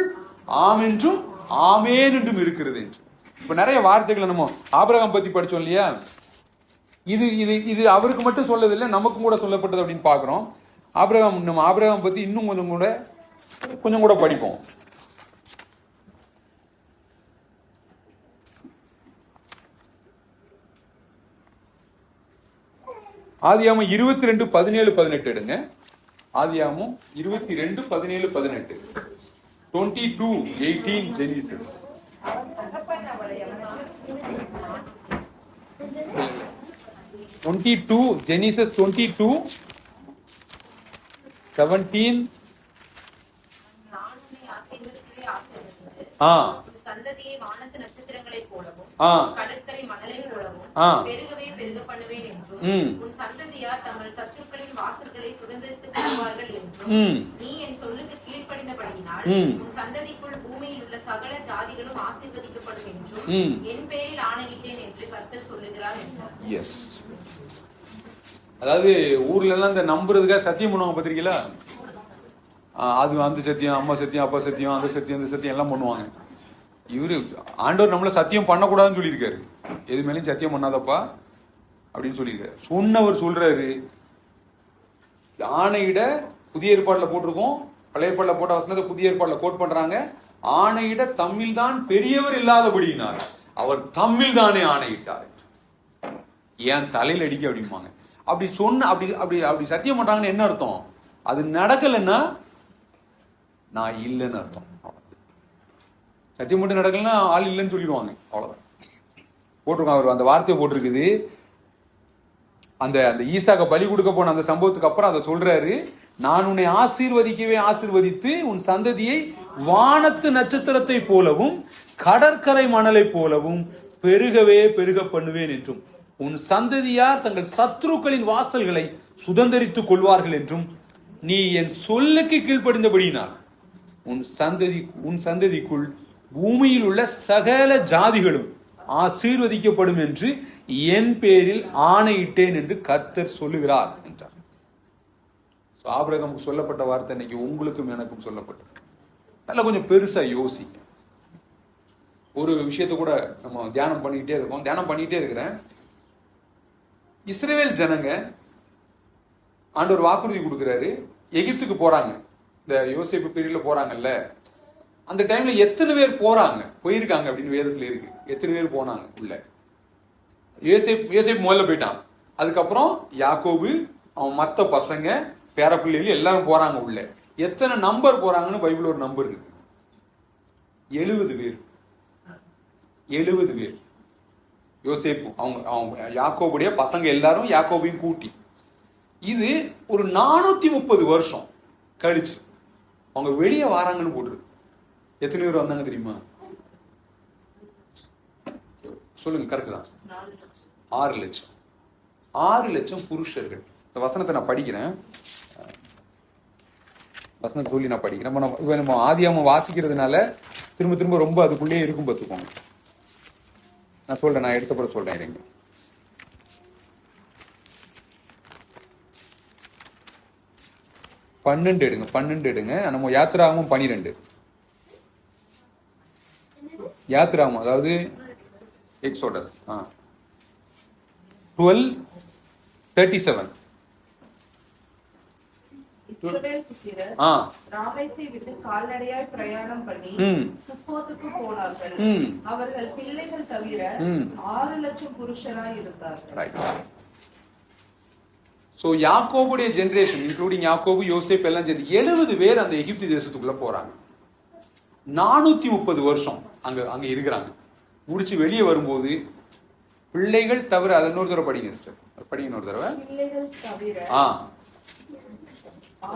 ஆம் என்றும் ஆமேன் என்றும் இருக்கிறது என்று. இப்ப நிறைய வார்த்தைகளை நம்ம ஆபிரகாம் பத்தி படிச்சோம் இல்லையா. இது இது இது அவருக்கு மட்டும் சொல்லதில்லை, நமக்கும் கூட சொல்லப்பட்டது அப்படின்னு பாக்குறோம். நம்ம ஆபிரகாம் பத்தி இன்னும் கொஞ்சம் கூட படிப்போம். ஆதியாகமம் 22:17-18 எடுங்க. ஆதியாகமம் 22:17-18. 22:18 ஜெனிசிஸ். 22 ஜெனிசிஸ் 22:17. சந்ததியை வானத்து நட்சத்திரங்களைப் போலவும் கடற்கரை மணலைப் போலவும் பெருகவே பெருக பண்ணுவேன் என்றும் உன் சந்ததியார் தங்கள் சத்துருக்களின் வாசல்களை சுதந்திரித்துக் கொள்வார்கள் என்றும் நீ என் சொல்லுக்கு கீழ்ப்படிந்தபடியினால் உன் சந்ததிக்குள் பூமியில் உள்ள சகல ஜாதிகளும் ஆசீர்வதிக்கப்படும் என்றும் என் பேரில் ஆணையிட்டேன் என்று கர்த்தர் சொல்லுகிறார் என்றார். எஸ், அதாவது ஊர்ல எல்லாம் இந்த நம்புறதுக்காக சத்தியம் பண்ணுவாங்க பாத்திருக்கீங்களா? அது அந்த சத்தியம், அம்மா சத்தியம், அப்பா சத்தியம், அந்த சத்தியம், இந்த சத்தியம் எல்லாம் பண்ணுவாங்க. இவரு ஆண்டவர் நம்மள சத்தியம் பண்ணக்கூடாதுன்னு சொல்லியிருக்காரு. எது மேலேயும் சத்தியம் பண்ணாதப்பா அப்படின்னு சொல்லியிருக்காரு. சொன்னவர் சொல்றாரு, ஆணையிட புதிய ஏற்பாடுல போட்டிருக்கோம், பழைய ஏற்பாடுல போட்ட வசனத்தை புதிய ஏற்பாடுல கோட் பண்றாங்க. ஆணையிட தம்மில் தான் பெரியவர் இல்லாதபடினார் அவர் தம்மில் தானே ஆணையிட்டார். ஏன் தலையில் அடிக்க அப்படிம்பாங்க. அப்படி சொன்ன அப்படி சத்தியம் பண்றாங்கன்னு என்ன அர்த்தம்? அது நடக்கலைன்னா நான் இல்லைன்னு அர்த்தம். சத்தியம் மட்டும் நடக்கலன்னா ஆள் இல்லைன்னு சொல்லிடுவாங்க, அவ்வளவுதான். போட்டிருக்கான் அவர் அந்த வார்த்தையை போட்டிருக்குது. அந்த அந்த ஈசாக்க பலி கொடுக்க போன அந்த சம்பவத்துக்கு அப்புறம் அதை சொல்றாரு, நான் உன்னை ஆசீர்வதித்து உன் சந்ததியை வானத்து நட்சத்திரத்தை போலவும் கடற்கரை மணலை போலவும் பெருக பண்ணுவேன் என்றும் உன் சந்ததியார் தங்கள் சத்துருக்களின் வாசல்களை சுதந்தரித்துக் கொள்வார்கள் என்றும் நீ என் சொல்லுக்கு கீழ்ப்படிந்தபடியினால் உன் சந்ததிக்குள் பூமியில் உள்ள சகல ஜாதிகளும் ஆசீர்வதிக்கப்படும் என்று என் பேரில் ஆணையிட்டேன் என்று கர்த்தர் சொல்லுகிறார் என்றார். ஆபிரகாமுக்கு சொல்லப்பட்ட வார்த்தை இன்னைக்கு உங்களுக்கும் எனக்கும் சொல்லப்பட்டிருக்கு. நல்லா கொஞ்சம் பெருசா யோசிக்க. ஒரு விஷயத்த கூட நம்ம தியானம் பண்ணிக்கிட்டே இருக்கிறேன். இஸ்ரவேல் ஜனங்க ஆண்டவர் வாக்குறுதி கொடுக்கிறாரு, எகிப்துக்கு போறாங்க. இந்த யோசேப்பு பீரியட்ல போறாங்கல்ல, அந்த டைம்ல எத்தனை பேர் போயிருக்காங்க அப்படின்னு வேதத்துல இருக்கு. எத்தனை பேர் போனாங்க உள்ள? யோசேப்பு முதல்ல போயிட்டான். அதுக்கப்புறம் யாக்கோபு, அவன் மத்த பசங்க, பேரப்பிள்ளைகள் எல்லாரும் போறாங்க உள்ள. எத்தனை நம்பர் போறாங்கன்னு பைபிள் ஒரு நம்பர் இருக்கு, 70 பேர். 70 பேர். யோசேப்பு அவங்க யாக்கோபுடைய பசங்க எல்லாரும், யாக்கோபையும் கூட்டி. இது ஒரு 430 வருஷம் கழிச்சு அவங்க வெளியே வராங்கன்னு போட்டுருக்கு. எத்தனை பேர் வந்தாங்க தெரியுமா? சொல்லுங்க, கரெக்ட் தான். 6 லட்சம். 6 லட்சம் புருஷர்கள். இந்த வசனத்தை நான் படிக்கிறேன், வசனத்தை சொல்லி நான் படிக்கிறேன். நம்ம ஆதியாமம் வாசிக்கிறதுனால திரும்ப ரொம்ப அதுக்குள்ளேயே இருக்கும் பார்த்துக்கோங்க. நான் சொல்றேன், நான் எடுத்தப்பட சொல்றேன். இருங்க. பன்னெண்டு எடுங்க. நம்ம யாத்திராகமும் 12. யாத்திராகமும் அதாவது எக்ஸோடஸ் 12:37. இஸ்ரவேல் புத்திரர் ராமேசை விட்டு கால்நடையாய் பிரயாணம் பண்ணி சுக்கோத்துக்கு போனார்கள். அவர்கள் பிள்ளைகள் தவிர 6 லட்சம் புருஷராய் இருந்தார்கள். சோ யாக்கோபுடைய ஜெனரேஷன் இன்க்ளூடிங் யாக்கோபு, யோசேப் எல்லாம் சேர்ந்து 70 பேர் அந்த எகிப்து தேசத்துக்குள்ள போறாங்க. 430 வருஷம் அங்க இருக்கிறாங்க. முடிச்சு வெளியே வரும்போது பிள்ளைகள் தவிர, அதை இன்னொரு தடவை படிங்க சிஸ்டர், படிங்க இன்னொரு தடவை. பிள்ளைகள் தவிர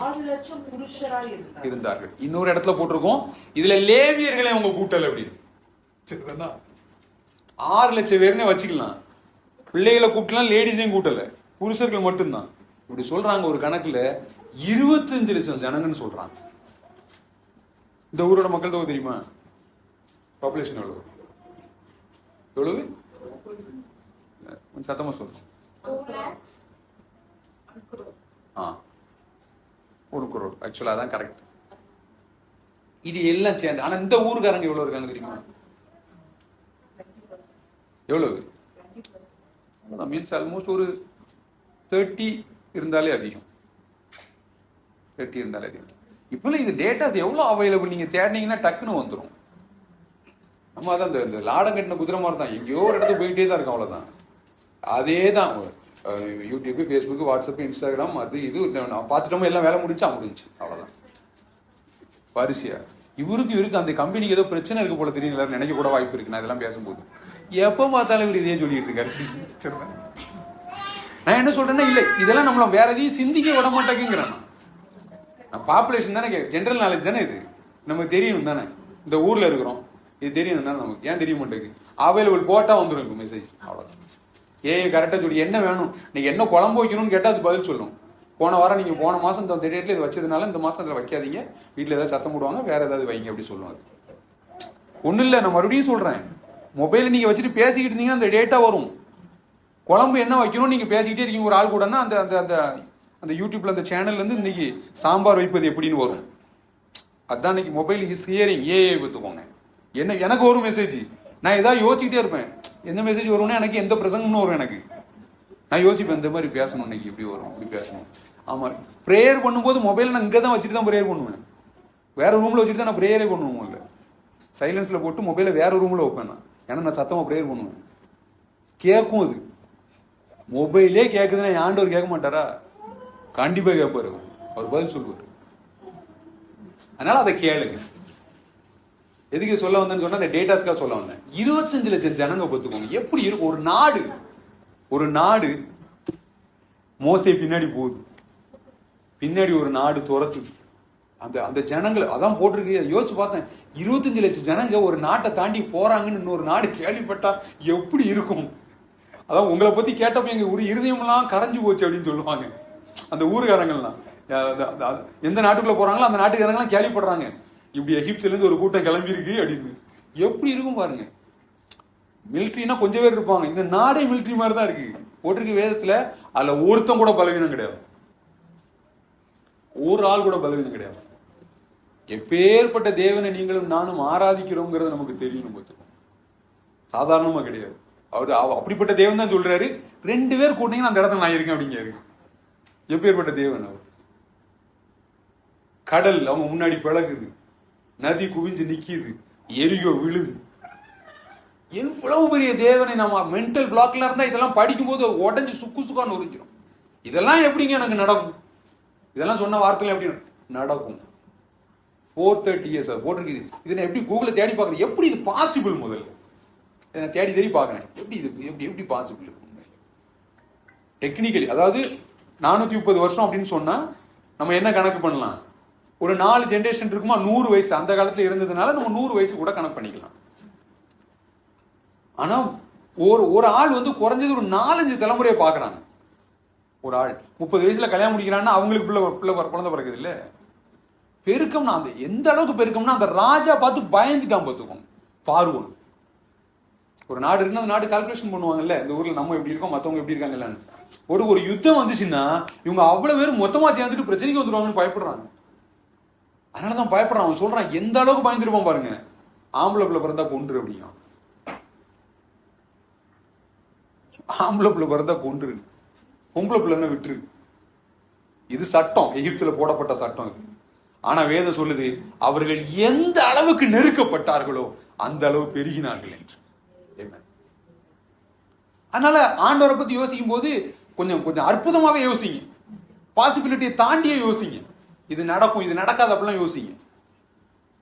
6 லட்சம் புருஷராய் இருந்தார்கள். இன்னொரு இடத்துல போட்டிருக்கோம், இதுல லேவியர்களை அவங்க கூட்டல் அப்படின்னு. 6 லட்சம் பேர்னே வச்சுக்கலாம். பிள்ளைகளை கூட்டலாம், லேடிஸையும் கூட்டல, புருஷர்கள் மட்டும்தான். இப்படி சொல்றாங்க. ஒரு கணக்குல 25 லட்சம் ஜனங்கன்னு சொல்றாங்க. இந்த ஊரோட மக்கள் தொகை தெரியுமா? பாப்புலேஷன் எவ்வளவு? சத்தமா சொல்றோம். 1 crore. ஆக்சுவலா அதான் கரெக்ட். இது எல்லாம் சேர்ந்து. ஆனா இந்த ஊருக்காரங்க எவ்வளவு இருக்காங்க தெரியுமா? எவ்வளவு? மீன்ஸ் ஆல்மோஸ்ட் ஒரு 30 இருந்தாலே அதிகம். இப்பெல்லாம் இது டேட்டாஸ் எவ்வளவு அவைலபிள், நீங்க தேடினீங்கன்னா டக்குன்னு வந்துடும். நம்ம அதான் இந்த லாடம் கட்டின குதிரை மாதிரி தான், எங்கேயோ ஒரு இடத்துக்கு போயிட்டே தான் இருக்கும், அவ்வளவுதான். அதே தான் யூடியூப், ஃபேஸ்புக், வாட்ஸ்அப், இன்ஸ்டாகிராம், அது இது பார்த்துட்டோமோ எல்லாம் வேலை முடிஞ்சு, அவ்வளவுதான். பரிசியா இவருக்கு அந்த கம்பெனிக்கு ஏதோ பிரச்சனை இருக்கு போல தெரியல, நினைக்க கூட வாய்ப்பு இருக்கு. நான் இதெல்லாம் பேசும்போது எப்ப பார்த்தாலும் இவர் இதே சொல்லிட்டு இருக்காரு. நான் என்ன சொல்றேன்னா, இல்ல இதெல்லாம் நம்மள வேற எதையும் சிந்திக்க விட மாட்டேங்கிறேன். பாப்புலேஷன் தானே, ஜென்ரல் நாலேஜ் தானே இது, நமக்கு தெரியணும் தானே. இந்த ஊர்ல இருக்கிறோம், இது தெரியணும் தானே நமக்கு. ஏன் தெரிய மாட்டேங்குது? அவைலபிள் போட்டா வந்துடும் மெசேஜ், அவ்வளவுதான். கரெக்டா சொல்லி என்ன வேணும், நீங்க என்ன குழம்பு வைக்கணும்னு கேட்டா அது பதில் சொல்லும். போன வாரம் நீங்க போன மாசம் இந்த டேட்ல இது வச்சதுனால இந்த மாசம் அதுல வைக்காதீங்க, வீட்டுல ஏதாவது சத்தம் போடுவாங்க, வேற ஏதாவது வைங்க அப்படி சொல்லுவாங்க. ஒண்ணு இல்ல, நான் மறுபடியும் சொல்றேன், மொபைல நீங்க வச்சுட்டு பேசிக்கிட்டு இருந்தீங்கன்னா அந்த டேட்டா வரும். குழம்பு என்ன வைக்கணும் நீங்க பேசிக்கிட்டே இருக்கீங்க ஒரு ஆள் கூடன்னா அந்த அந்த அந்த யூடியூப்ல அந்த சேனல்ல இருந்து இன்னைக்கு சாம்பார் வைப்பது எப்படின்னு வரும். அதான் இன்னைக்கு மொபைல் இஸ் ஹியரிங். பார்த்துக்கோங்க. எனக்கு ஒரு மெசேஜ், நான் ஏதாவது யோசிச்சுக்கிட்டே இருப்பேன், எந்த மெசேஜ் வரும்னா எனக்கு எந்த பிரசங்கம்னு வரும். எனக்கு நான் யோசிப்பேன், இந்த மாதிரி பேசணும் இன்னைக்கு, இப்படி வரும், இப்படி பேசணும். ஆமா, ப்ரேயர் பண்ணும்போது மொபைல் நான் இங்கே தான் வச்சுட்டு தான் ப்ரேயர் பண்ணுவேன். வேற ரூம்ல வச்சுட்டு தான் நான் ப்ரேயரே பண்ணுவேன். இல்லை, சைலன்ஸ்ல போட்டு மொபைலை வேற ரூம்ல வைப்பேன் நான். ஏன்னா நான் சத்தமா ப்ரேயர் பண்ணுவேன். கேட்கும் அது, மொபைலே கேட்குதுன்னா ஆண்டவர் கேட்க மாட்டாரா? கண்டிப்பா கேட்பாரு, அவர் பதில் சொல்லுவார். அதனால அதை கேளுங்க. எதுக்கு சொல்ல வந்தேன்னு சொன்னா, அந்த டேட்டாஸ்க்காக சொல்ல வந்தேன். 25 லட்சம் ஜனங்க பார்த்துக்கோங்க. எப்படி இருக்கும் ஒரு நாடு மோசே பின்னாடி போகுது, பின்னாடி ஒரு நாடு துரத்துது. அந்த ஜனங்களை அதான் போட்டிருக்கு. யோசிச்சு பார்த்தேன், 25 லட்சம் ஜனங்க ஒரு நாட்டை தாண்டி போறாங்கன்னு இன்னொரு நாடு கேள்விப்பட்டா எப்படி இருக்கும்? அதான் உங்களை பத்தி கேட்டப்ப எங்க ஒரு இருதயமெல்லாம் கரைஞ்சு போச்சு அப்படின்னு சொல்லுவாங்க அந்த ஊருக்காரங்கள்லாம். எந்த நாட்டுக்குள்ள போறாங்களோ அந்த நாட்டுக்காரங்களாம் கேள்விப்படுறாங்க, இப்படி எகிப்துல இருந்து ஒரு கூட்டம் கிளம்பி இருக்கு அப்படின்னு. எப்படி இருக்கும் பாருங்க. மிலிட்ரினா கொஞ்சம் பேர் இருப்பாங்க, இந்த நாடே மிலிட்ரி மாதிரி தான் இருக்கு போட்டிருக்கு வேதத்துல. அதுல ஒருத்தம் கூட பலவீனம் கிடையாது, ஒரு ஆள் கூட பலவீனம் கிடையாது. எப்பேற்பட்ட தேவனை நீங்களும் நானும் ஆராதிக்கிறோங்கிறது நமக்கு தெரியணும். பார்த்துக்கோங்க, சாதாரணமா கிடையாது. அவரு அப்படிப்பட்ட தேவன் தான் சொல்றாரு, 2 பேர் கூட்டிங்கன்னா அந்த இடத்துல நான் இருக்கேன் அப்படிங்கிறாரு. எப்பேற்பட்ட தேவன் அவர். கடல் அவங்க முன்னாடி பிளகுது, நதி குவிஞ்சு நிக்குது, எரிகோ விழுது. எவ்வளவு பெரிய தேவனை நம்ம மென்டல் பிளாக்ல இருந்தா இதெல்லாம் படிக்கும் போது உடஞ்சு சுக்கான்னு உறிஞ்சிடும். இதெல்லாம் எப்படிங்க எனக்கு நடக்கும்? இதெல்லாம் சொன்ன வார்த்தையில எப்படி நடக்கும்? 430 years போட்டிருக்கு. இதை நான் எப்படி கூகுள தேடி பார்க்கறேன், எப்படி இது பாசிபிள்? முதல்ல தேடி பார்க்கறேன், எப்படி இது எப்படி பாசிபிள் டெக்னிக்கலி. அதாவது 430 வருஷம் அப்படின்னு சொன்னா நம்ம என்ன கணக்கு பண்ணலாம்? ஒரு 4 ஜெனரேஷன் இருக்குமா, 100 வயசு அந்த காலத்துல இருந்ததுனால நம்ம 100 வயசு கூட கணக்கு பண்ணிக்கலாம். ஆனா ஒரு ஆள் வந்து குறைஞ்சது ஒரு 4-5 தலைமுறையை பாக்குறாங்க. ஒரு ஆள் 30 வயசுல கல்யாணம் முடிக்கிறான்னா அவங்களுக்கு பிள்ளை குழந்தை பிறகுது இல்ல. பெருக்கம்னா அந்த எந்த அளவுக்கு பெருக்கம்னா அந்த ராஜா பார்த்து பயந்துட்டான் பார்த்துக்கோங்க. பார்வோன் ஒரு நாடு இருக்குன்னா அந்த நாடு கால்குலேஷன் பண்ணுவாங்கல்ல, இந்த ஊர்ல நம்ம எப்படி இருக்கோம் மத்தவங்க எப்படி இருக்காங்கன்னு. ஒரு யுத்தம் வந்துச்சுன்னா இவங்க அவ்வளவு பேரும் மொத்தமா சேர்ந்துட்டு பிரச்சனைக்கு வந்துருவாங்கன்னு பயப்படுறாங்க. அதனாலதான் பயப்படுறான். அவன் சொல்றான், எந்த அளவுக்கு பயந்துருப்பான் பாருங்க. ஆம்பளை பிள்ளை பிறந்தா கொன்று அப்படிங்க, ஆம்பளை பிள்ளை பிறந்தா கொன்று, பொம்பளை பிள்ளைன்னு விட்டுரு. இது சட்டம், எகிப்துல போடப்பட்ட சட்டம் இது. ஆனா வேதம் சொல்லுது, அவர்கள் எந்த அளவுக்கு நெருக்கப்பட்டார்களோ அந்த அளவு பெருகினார்கள் என்று. அதனால ஆண்டவரை பத்தி யோசிக்கும் போது கொஞ்சம் அற்புதமாவே யோசிங்க, பாசிபிலிட்டியை தாண்டியே யோசிங்க. இது நடக்கும் இது நடக்காது அப்படிலாம் யோசிங்க.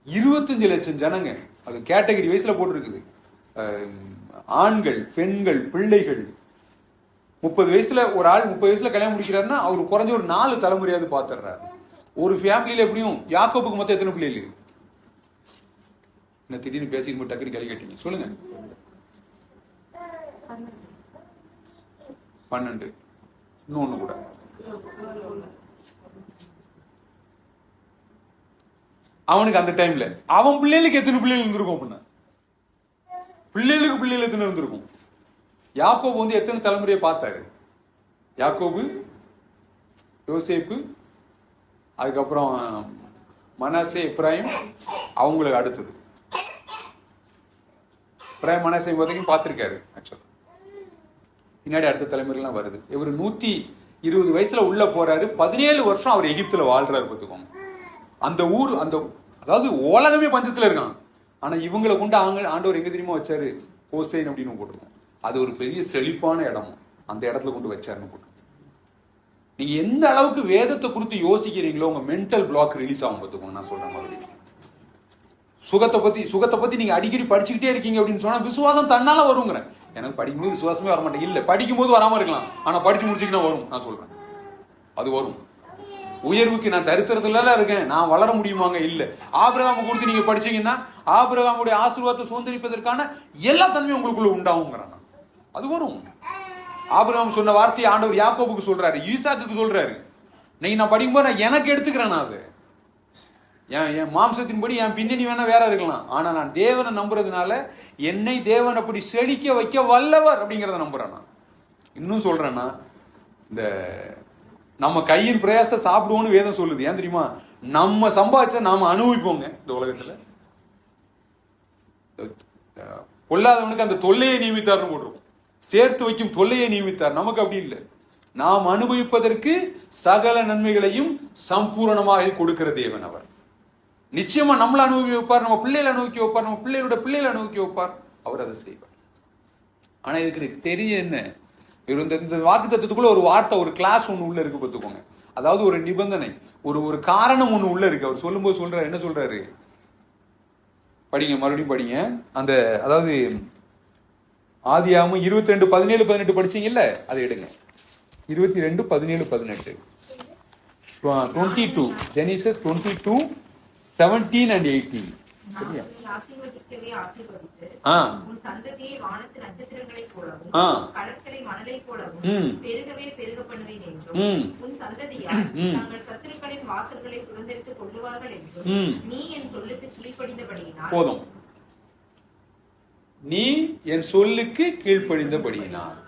25 லட்சம் ஜனங்க, அது கேட்டகரி வயசுல போட்டிருக்குது. ஆண்கள், பெண்கள், பிள்ளைகள். 30 வயசுல ஒரு ஆள் 30 வயசுல கல்யாணம் முடிக்கிறாருன்னா அவர் குறைஞ்ச ஒரு 4 தலைமுறையாவது பாத்துறாரு. ஒரு ஃபேமிலியில எப்படியும் யாக்கோபுக்கு மொத்தம் எத்தனை பிள்ளைகள்? என்ன திடீர்னு பேசிட்டு டக்குனு கை கட்டிங்க, சொல்லுங்க. 12. இன்னொன்னு கூட அவனுக்கு அந்த டைம்ல அவன் பிள்ளைகளுக்கு எத்தனை பிள்ளைகள் இருந்திருக்கும் அப்படின்னா, பிள்ளைகளுக்கு எத்தனை இருந்திருக்கும்? யாக்கோபு வந்து எத்தனை தலைமுறையை பார்த்தாரு? யாக்கோபு, யோசேப்பு, அதுக்கப்புறம் மனாசே, எப்ராயிம், அவங்களுக்கு அடுத்தது எப்ராயிம் மனாசே வரைக்கும் பார்த்திருக்காரு. ஆக்சுவலா பின்னாடி அடுத்த தலைமுறைலாம் வருது. இவர் 120 வயசுல உள்ள போறாரு. 17 வருஷம் அவர் எகிப்துல வாழ்றாரு பார்த்துக்கோங்க. அந்த ஊர் அதாவது உலகமே பஞ்சத்துல இருக்கான். ஆனா இவங்களை கொண்டு ஆண்டவர் எங்க தெரியுமா வச்சாரு? கோசேன் அப்படின்னு போட்டிருக்கோம். அது ஒரு பெரிய செழிப்பான இடம், அந்த இடத்துல கொண்டு வச்சாருன்னு போட்டு. நீங்க எந்த அளவுக்கு வேதத்தை குறித்து யோசிக்கிறீங்களோ உங்க மென்டல் பிளாக் ரிலீஸ் ஆகும் பார்த்துக்கோங்க. நான் சொல்றேன் மறுபடியும், சுகத்தை பத்தி நீங்க அடிக்கடி படிச்சுக்கிட்டே இருக்கீங்க அப்படின்னு சொன்னா விசுவாசம் தன்னால வருங்கிறேன். எனக்கு படிக்கும்போது விசுவாசமே வர மாட்டேன் இல்ல, படிக்கும்போது வராம இருக்கலாம், ஆனா படிச்சு முடிச்சுக்கினா வரும். நான் சொல்றேன் அது வரும். உயர்வுக்கு நான் தரித்திரத்துல இருக்கேன், நான் வளர முடியுமாங்க? இல்ல. ஆபிரகாம் குறித்து நீங்க படிச்சீங்கன்னா ஆபிரகாமுடைய ஆசீர்வாதத்தை சுதந்திரிப்பதற்கான எல்லா தன்மையும் உங்களுக்குள்ள உண்டாகுங்கிறான். அது வரும். ஆபிரகாம் சொன்ன வார்த்தையை ஆண்டவர் யாக்கோபுக்கு சொல்றாரு, ஈசாக்குக்கு சொல்றாரு. நீங்க நான் படிக்கும்போது நான் எனக்கு எடுத்துக்கிறேன். அது என் மாம்சத்தின்படி என் பின்னணி வேணா வேற இருக்கலாம், ஆனா நான் தேவனை நம்புறதுனால என்னை தேவன் அப்படி செழிக்க வைக்க வல்லவர் அப்படிங்கிறத நம்புறேன். நான் இன்னும் சொல்றேன்னா, இந்த நம்ம கையின் பிரயாசத்தை சாப்பிடுவோம்னு வேதம் சொல்லுது. ஏன் தெரியுமா? நம்ம சம்பாதிச்சா நாம அனுபவிப்போங்க. இந்த உலகத்துல பொல்லாதவனுக்கு அந்த தொல்லையை நியமித்தார்னு போட்டிருக்கும், சேர்த்து வைக்கும் தொல்லையை நியமித்தார். நமக்கு அப்படி இல்லை. நாம் அனுபவிப்பதற்கு சகல நன்மைகளையும் சம்பூரணமாக கொடுக்கிற தேவன் அவர். நிச்சயமா நம்மளை அனுபவி வைப்பார், நம்ம பிள்ளைகளை அனுபவிக்க வைப்பார், நம்ம பிள்ளைகளோட பிள்ளைகளை அனுபவிக்க வைப்பார். அவர் அதை செய்வார். ஆனா இதுக்கு தெரிய என்ன, இந்த வாக்கு தத்துவத்துக்குள்ள ஒரு வார்த்தை, ஒரு கிளாஸ் ஒண்ணு உள்ள இருக்கு பார்த்துக்கோங்க. அதாவது ஒரு நிபந்தனை, ஒரு காரணம் ஒண்ணு உள்ள இருக்கு. அவர் சொல்லும்போது சொல்றாரு, என்ன சொல்றாரு? படிங்க, மறுபடியும் படிங்க. அந்த அதாவது ஆதியாகமம் 22:17-18 படிச்சீங்கல்ல, அதை எடுங்க. 22:17-18. 22 Genesis 22:17 and 18. சரியா? ஆசீர்வதிக்கவே ஆசீர்வதித்து ஆ உன் சந்ததியை வானத்து நட்சத்திரங்களைப் போலவும் ஆ கடற்கரை மணலைப் போலவும் ம் பெருகவே பெருக பண்ணுவேன் என்றும் ம் உன் சந்ததியார் தங்கள் சத்துருக்களின் வாசல்களை சுதந்திரித்துக் கொள்ளுவார்கள் என்றும் ம் நீ என் சொல்லுக்கு கீழ்ப்படிந்தபடியினால் போதும். நீ என் சொல்லுக்கு கீழ்ப்படிந்தபடியினால்.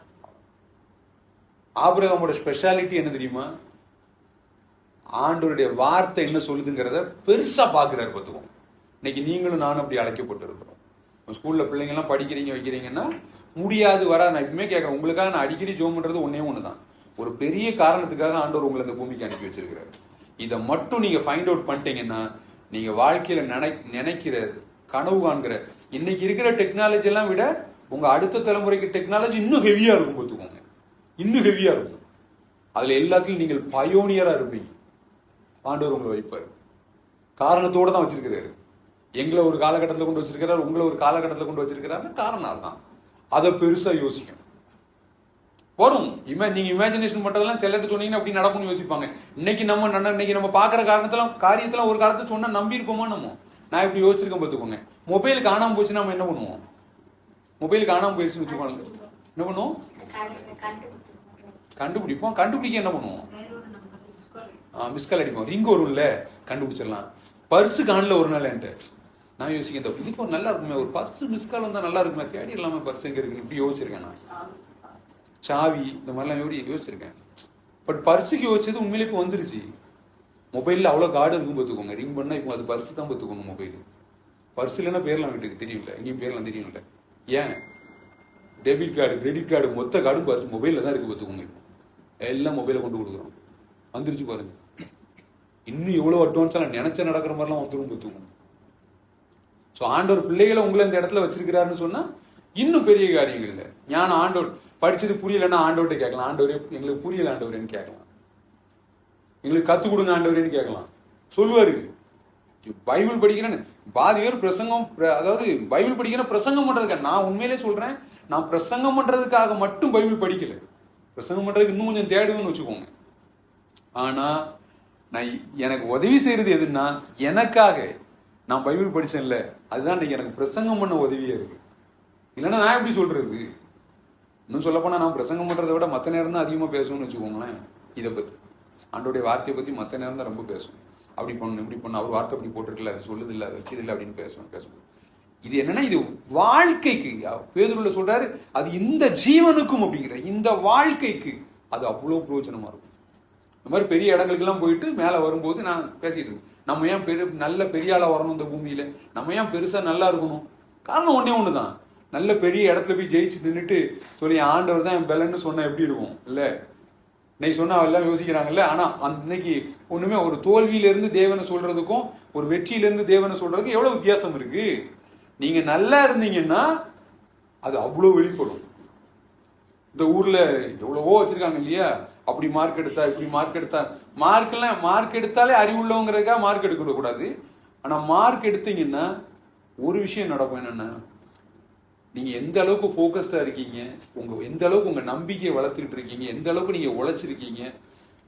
ஆபிரகாமோட ஸ்பெஷாலிட்டி என்ன தெரியுமா? ஆண்டவருடைய வார்த்தை என்ன சொல்லுதுங்கிறத பெருசா பாக்குறாரு. பார்த்துக்கோங்க, இன்னைக்கு நீங்களும் நானும் அப்படி அழைக்கப்பட்டிருக்கிறோம். ஸ்கூல்ல பிள்ளைங்க எல்லாம் படிக்கிறீங்க வைக்கிறீங்கன்னா முடியாது வர. நான் இப்பவுமே கேட்கறேன், உங்களுக்காக நான் அடிக்கடி ஜெபம் பண்றது ஒன்னே ஒண்ணுதான். ஒரு பெரிய காரணத்துக்காக ஆண்டவர் உங்களை இந்த பூமிக்கு அனுப்பி வச்சிருக்கிறாரு. இதை மட்டும் நீங்க ஃபைண்ட் அவுட் பண்ணிட்டீங்கன்னா நீங்க வாழ்க்கையில நினைக்கிற கனவு காண்கிற இன்னைக்கு இருக்கிற டெக்னாலஜி எல்லாம் விட உங்க அடுத்த தலைமுறைக்கு டெக்னாலஜி இன்னும் ஹெவியா இருக்கும். பார்த்துக்கோங்க, இன்னும் ஹெவியா இருக்கும். அதுல எல்லாத்திலும் நீங்கள் பயோனியரா இருப்பீங்க. ஆண்டவர் உங்களை வைப்பார். காரணத்தோட தான் வச்சிருக்கிறாரு. எங்களை ஒரு காலகட்டத்தில் கொண்டு வச்சிருக்கிறார், உங்களை ஒரு காலகட்டத்தில் கொண்டு வச்சிருக்கிறாரு. காரணம் தான். அதை பெருசா யோசிக்கும். வரும் நீங்க இமேஜினேஷன் பண்றதெல்லாம் சிலருக்கு சொன்னீங்கன்னா அப்படி நடக்கும்னு யோசிப்பாங்க. இன்னைக்கு நம்ம பாக்குற காரியத்தெல்லாம் ஒரு காலத்தை சொன்னா நம்பி இருப்போமா? நான் இப்படி யோசிச்சிருக்கேன். பார்த்துக்கோங்க, மொபைல் காணாம போச்சு, நம்ம என்ன பண்ணுவோம்? மொபைல் காணாம போயிடுச்சுன்னு வச்சுக்கோங்க, என்ன பண்ணுவோம்? கண்டுபிடிப்போம். கண்டுபிடிக்க என்ன பண்ணுவோம்? மிஸ்கால் அடிப்போம். ரிங் வரும்ல, கண்டுபிடிச்சிடலாம். பர்ஸு காணல ஒரு நாள் என்கிட்ட. நான் யோசிக்கிறேன், இதுக்கு ஒரு நல்லா இருக்குமே, ஒரு பர்ஸு மிஸ்கால் வந்தா நல்லா இருக்குமே, தேடி இல்லாம பர்ஸ் எங்க இருக்கு இப்படி யோசிச்சிருக்கேன். நான் சாவி இந்த மாதிரிலாம் எப்படி யோசிச்சிருக்கேன். பட் பர்ஸுக்கு யோசிச்சது உண்மையிலே இப்போ வந்துருச்சு. மொபைலில் அவ்வளோ கார்டு இருக்கும். பார்த்துக்கோங்க, ரிங் பண்ணால் இப்போ அது பர்ஸு தான். பார்த்துக்கோங்க, மொபைல் பர்ஸ் இல்லைன்னா பேர்லாம் வீட்டுக்கு தெரியும்ல, எங்கேயும் பேர்லாம் தெரியும்ல. ஏன்? டெபிட் கார்டு, கிரெடிட் கார்டு, மொத்த கார்டும் பர்ஸ் மொபைலில் தான் இருக்குது. பார்த்துக்கோங்க, இப்போ எல்லாம் மொபைலை கொண்டு கொடுக்குறோம். வந்துருச்சு பாருங்க. இன்னும் எவ்வளோ அட்வான்ஸாக நினைச்ச நடக்கிற மாதிரிலாம் வந்துடும். பார்த்துக்கோங்க. ஸோ ஆண்டவர் பிள்ளைகளை உங்களை இந்த இடத்துல வச்சிருக்கிறாருன்னு சொன்னால் இன்னும் பெரிய காரியங்கள் இல்லை. ஞானம் ஆண்டவர் படிச்சது புரியலன்னா ஆண்டவர்கிட்ட கேட்கலாம். ஆண்டவரே எங்களுக்கு புரியல ஆண்டவரேன்னு கேட்கலாம். எங்களுக்கு கற்றுக் கொடுங்க ஆண்டவரேன்னு கேட்கலாம். சொல்லுவாரு. பைபிள் படிக்கிறேன்னு பாதி பேர் பிரசங்கம், அதாவது பைபிள் படிக்கிற பிரசங்கம் பண்றதுக்காக. நான் உண்மையிலே சொல்றேன், நான் பிரசங்கம் பண்றதுக்காக மட்டும் பைபிள் படிக்கல. பிரசங்கம் பண்றதுக்கு இன்னும் கொஞ்சம் தேடுவேன்னு வச்சுக்கோங்க. ஆனா நான் எனக்கு உதவி செய்யறது எதுன்னா, எனக்காக நான் பைபிள் படிச்சேன்ல, அதுதான் இன்னைக்கு எனக்கு பிரசங்கம் பண்ண உதவியா இருக்கு. இல்லைன்னா நான் எப்படி சொல்றது? இன்னும் சொல்லப்போனா நான் பிரசங்கம் பண்றதை விட மற்ற நேரம் தான் அதிகமா பேசணும்னு வச்சுக்கோங்களேன். இதை பத்தி, ஆண்டோடைய வார்த்தையை பத்தி மற்ற நேரம் தான் ரொம்ப பேசும். அப்படி பண்ணணும், இப்படி பண்ணணும், அவர் வார்த்தை அப்படி போட்டிருக்கல, அது சொல்லுது இல்லை, அது வைக்கிறது இல்லை அப்படின்னு பேசுவோம். இது என்னன்னா, இது வாழ்க்கைக்கு பேதுருல சொல்றாரு, அது இந்த ஜீவனுக்கும் அப்படிங்கிற இந்த வாழ்க்கைக்கு அது அவ்வளவு பிரயோஜனமா இருக்கும். இந்த மாதிரி பெரிய இடங்களுக்கு எல்லாம் போயிட்டு மேல வரும்போது நான் பேசிட்டு இருக்கேன், நம்ம ஏன் நல்ல பெரிய ஆளா வரணும் இந்த பூமியில, நம்ம ஏன் பெருசா நல்லா இருக்கணும்? காரணம் ஒன்னே ஒண்ணுதான், நல்ல பெரிய இடத்துல போய் ஜெயிச்சு நின்றுட்டு சொல்லி ஆண்டவர் தான் என் பலன்னு சொன்னா எப்படி இருக்கும்? இல்ல இன்னைக்கு சொன்னா எல்லாம் யோசிக்கிறாங்கல்ல. ஆனா அன்னைக்கு ஒண்ணுமே, ஒரு தோல்வியில இருந்து தேவனை சொல்றதுக்கும் ஒரு வெற்றியில இருந்து தேவனை சொல்றதுக்கும் எவ்வளவு வித்தியாசம் இருக்கு. நீங்க நல்லா இருந்தீங்கன்னா அது அவ்வளவு வெளிப்படும். இந்த ஊர்ல எவ்வளவோ வச்சிருக்காங்க இல்லையா, அப்படி மார்க் எடுத்தா இப்படி மார்க் எடுத்தா, மார்க் எடுத்தாலே அறிவுள்ளவங்கிறதுக்காக மார்க் எடுக்க கூடாது. ஆனா மார்க் எடுத்தீங்கன்னா ஒரு விஷயம் நடக்கும். என்னன்னா, நீங்க எந்த அளவுக்கு போக்கஸ்டா இருக்கீங்க, எந்த அளவுக்கு உங்க நம்பிக்கையை வளர்த்துக்கிட்டு இருக்கீங்க, எந்த அளவுக்கு நீங்க உழைச்சிருக்கீங்க,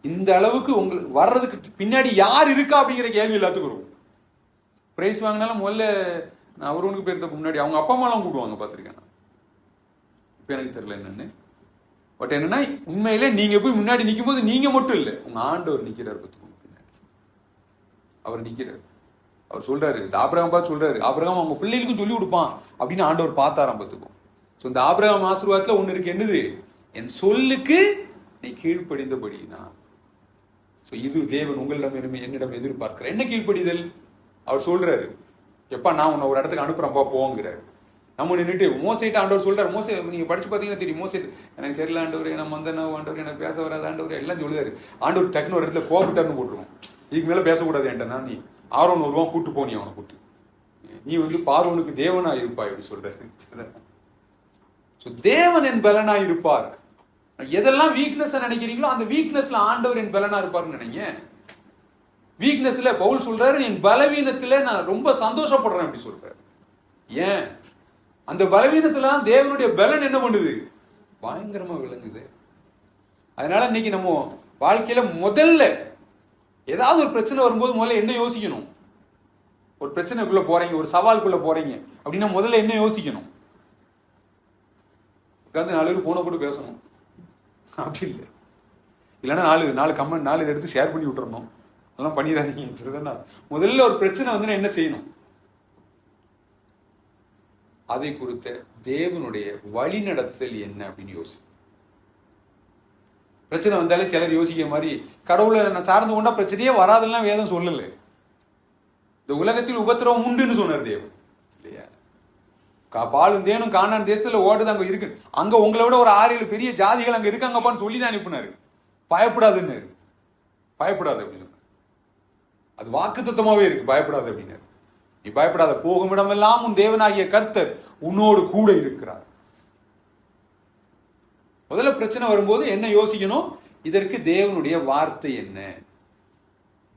இந்த அளவுக்கு உங்களுக்கு வர்றதுக்கு பின்னாடி யார் இருக்கா அப்படிங்கிற கேள்வி எல்லாத்துக்கும் இருக்கும். பிரைஸ் வாங்கினாலும் முதல்ல நான் அவருக்கு பேருக்கு முன்னாடி அவங்க அப்பா அம்மாலாம் கூப்பிடுவாங்க, பார்த்துருக்கேன். இப்ப எனக்கு தெரியல என்னன்னு. பட் என்னன்னா, உண்மையிலே நீங்க போய் முன்னாடி நிற்கும் போது நீங்க மட்டும் இல்லை, உங்க ஆண்டவர் நிக்கிறார். பார்த்துக்கோங்க, பின்னாடி அவர் நிக்கிறார். அவர் சொல்றாரு, இந்த ஆபிரகாம் பார்த்து சொல்றாரு, ஆபிரகாம் அவங்க பிள்ளைகளுக்கும் சொல்லி கொடுப்பான் அப்படின்னு ஆண்டவர் பார்த்தாராம். பார்த்துக்கோம். ஸோ இந்த ஆபிரகாம் ஆசீர்வாதத்துல ஒண்ணு இருக்கு, என்னது? என் சொல்லுக்கு நீ கீழ்ப்படிந்தபடினா. ஸோ இது தேவன் உங்களிடம் என்னிடம் எதிர்பார்க்கிற என்ன கீழ்ப்படிதல். அவர் சொல்றாரு, எப்பா நான் உன்னை ஒரு இடத்துக்கு அனுப்புறப்பா போங்கிறாரு. நம்ம நின்றுட்டு மோசைட்டு ஆண்டவர் சொல்றாரு. மோசை நீங்க படிச்சு பார்த்தீங்கன்னா தெரியும். மோசைட்டு எனக்கு சரியில்லை ஆண்டவர், நம்ம வந்த ஆண்டவர், எனக்கு பேச வராது ஆண்டவர், எல்லாம் சொல்லுவாரு. ஆண்டவர் டக்குனு ஒரு இடத்துல கோபப்பட்டார்னு போட்டுருவோம். இதுக்கு மேல பேசக்கூடாது என்கிட்ட, நீ ஆரோன் வருவான், கூட்டு போனி அவனை கூட்டு, நீ பார்வோனுக்கு தேவனா இருப்பாய் அப்படி சொல்றாரு. தேவன் என் பலனா இருப்பார். எதெல்லாம் வீக்னஸ் நினைக்கிறீங்களோ அந்த வீக்னஸ்ல ஆண்டவர் என் பலனா இருப்பார்னு நினைங்க. வீக்னஸ்ல பவுல் சொல்றாரு, என் பலவீனத்துல நான் ரொம்ப சந்தோஷப்படுறேன் அப்படி சொல்றாரு. ஏன்? அந்த பலவீனத்துல தேவனுடைய பலன் என்ன பண்ணுது? பயங்கரமா விளங்குது. அதனால இன்னைக்கு நம்ம வாழ்க்கையில முதல்ல ஏதாவது ஒரு பிரச்சனை வரும்போது முதல்ல என்ன யோசிக்கணும்? ஒரு பிரச்சனைக்குள்ள போறீங்க, ஒரு சவாலுக்குள்ள போறீங்க அப்படின்னா முதல்ல என்ன யோசிக்கணும்? உட்காந்து 4 பேர் போன போட்டு பேசணும் அப்படி இல்லை. இல்லைன்னா 4 கமெண்ட் 4 எடுத்து ஷேர் பண்ணி விட்டுறணும். அதெல்லாம் பண்ணிடாதீங்க. முதல்ல ஒரு பிரச்சனை வந்து என்ன செய்யணும்? அதை குறித்த தேவனுடைய வழி நடத்துதல் என்ன அப்படின்னு யோசி. பிரச்சனை வந்தாலே சிலர் யோசிக்கிற மாதிரி கடவுளை நான் சார்ந்து கொண்டா பிரச்சனையே வராதுலாம் வேதம் சொல்லல. இந்த உலகத்தில் உபத்திரவம் உண்டுன்னு சொன்னார் தேவன் இல்லையா? பாலும் தேனும் கானான் தேசத்துல ஓடுது, அங்க இருக்கு. அங்க உங்களை விட ஒரு 6-7 பெரிய ஜாதிகள் அங்க இருக்காங்கப்பான்னு சொல்லி தான் அனுப்பினாரு. பயப்படாதுன்னு, பயப்படாது அப்படின்னு சொன்னார். அது வாக்குத்தத்தமாவே இருக்கு, பயப்படாது அப்படின்னு. நீ பயப்படாத, போகும் இடமெல்லாம் உன் தேவனாகிய கர்த்தர் உன்னோடு கூட இருக்கிறார். முதல்ல பிரச்சனை வரும்போது என்ன யோசிக்கணும்? இதற்கு தேவனுடைய வார்த்தை என்ன,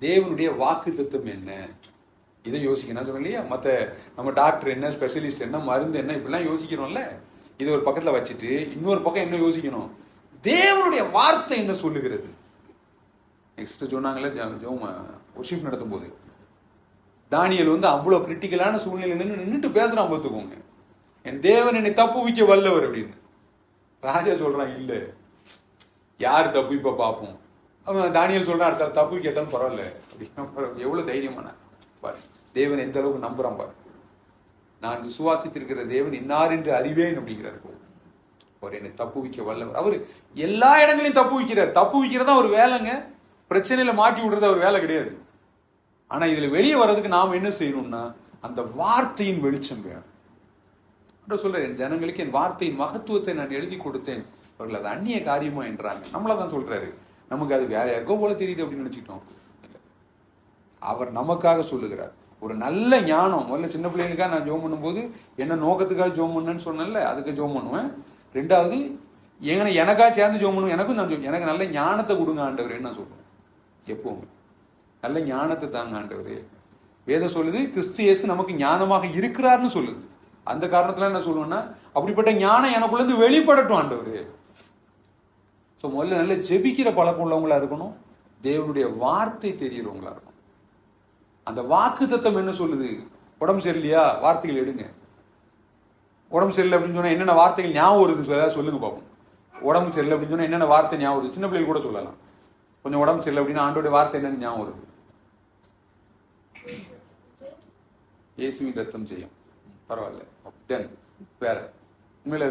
தேவனுடைய வாக்கு தத்துவம் என்ன, இதை யோசிக்கணும். சொன்ன இல்லையா, மற்ற நம்ம டாக்டர் என்ன, ஸ்பெஷலிஸ்ட் என்ன, மருந்து என்ன, இப்படிலாம் யோசிக்கிறோம்ல. இது ஒரு பக்கத்துல வச்சுட்டு இன்னொரு பக்கம் என்ன யோசிக்கணும்? தேவனுடைய வார்த்தை என்ன சொல்லுகிறது. நெக்ஸ்ட் சொன்னாங்களே ஒர்ஷிப் நடத்தும் போது தானியேல் வந்து அவ்வளவு கிரிட்டிக்கலான சூழ்நிலை நின்றுட்டு பேசுறான். பார்த்துக்கோங்க, என் தேவன் என்னை தப்புவிக்க வல்லவர் அப்படின்னு. ராஜா சொல்றான், இல்ல யாரு தப்புவிப்ப பார்ப்போம். அவன் தானியேல் சொல்றான், அடுத்த தப்பு கேட்டாலும் பரவாயில்ல அப்படின்னு. எவ்வளவு தைரியமான பாரு, தேவன் எந்த அளவுக்கு நம்புறான் பாரு. நான் விசுவாசித்திருக்கிற தேவன் இன்னார் என்று அறிவேன் அப்படிங்கிறார். அவர் என்னை தப்புவிக்க வல்லவர். அவர் எல்லா இடங்களையும் தப்புவிக்கிறார். தப்புவிக்கிறதா ஒரு வேலைங்க. பிரச்சனையில மாட்டி விடுறது அவர் வேலை கிடையாது. ஆனா இதுல வெளியே வர்றதுக்கு நாம என்ன செய்யணும்னா அந்த வார்த்தையின் வெளிச்சம் வேணும். சொல்ற, என் ஜனங்களுக்கு என் வார்த்தையின் மகத்துவத்தை நான் எழுதி கொடுத்தேன், அவர்கள் அது அந்நிய காரியமா என்றாங்க. நம்மளதான் சொல்றாரு. நமக்கு அது வேற யாருக்கோ போல தெரியுது அப்படின்னு நினைச்சிட்டோம். அவர் நமக்காக சொல்லுகிறார். ஒரு நல்ல ஞானம். முதல்ல சின்ன பிள்ளைங்களுக்காக நான் ஜோம் பண்ணும்போது என்ன நோக்கத்துக்காக ஜோம் பண்ணேன்னு சொன்னேன்ல, அதுக்கு ஜோம் பண்ணுவேன். 2வது எனக்காக சேர்ந்து ஜோம் பண்ணுவேன். எனக்கு நல்ல ஞானத்தை கொடுங்க ஆண்டவரேன்னு நான் சொல்லுவேன். எப்பவுமே நல்ல ஞானத்தை தாங்க ஆண்டவரே. வேதம் சொல்லுது கிறிஸ்து இயேசு நமக்கு ஞானமாக இருக்கிறார்னு சொல்லுது. அந்த காரணத்துல என்ன சொல்லுவேன்னா, அப்படிப்பட்ட ஞானம் எனக்குள்ள இருந்து வெளிப்படட்டும் ஆண்டவரே. ஸோ முதல்ல நல்ல ஜெபிக்கிற பழக்கம் உள்ளவங்களா இருக்கணும். தேவனுடைய வார்த்தை தெரிகிறவங்களா இருக்கணும். அந்த வாக்கு தத்துவம் என்ன சொல்லுது? உடம்பு சரியில்லையா, வார்த்தைகள் எடுங்க. உடம்பு சரியில்லை அப்படின்னு சொன்னா என்னென்ன வார்த்தைகள் ஞாபகம் வருது சொல்லுங்க பார்ப்போம். உடம்பு சரியில்லை அப்படின்னு சொன்னா என்னென்ன வார்த்தை ஞாபகம் வருது? சின்ன பிள்ளைகள் கூட சொல்லலாம். கொஞ்சம் உடம்பு சரியில்லை அப்படின்னா ஆண்டோடைய வார்த்தை என்னன்னு ஞாபகம் வருது? இயேசுவின் ரத்தம் செய்யும். பரவாயில்ல, டன். வேற உண்மையில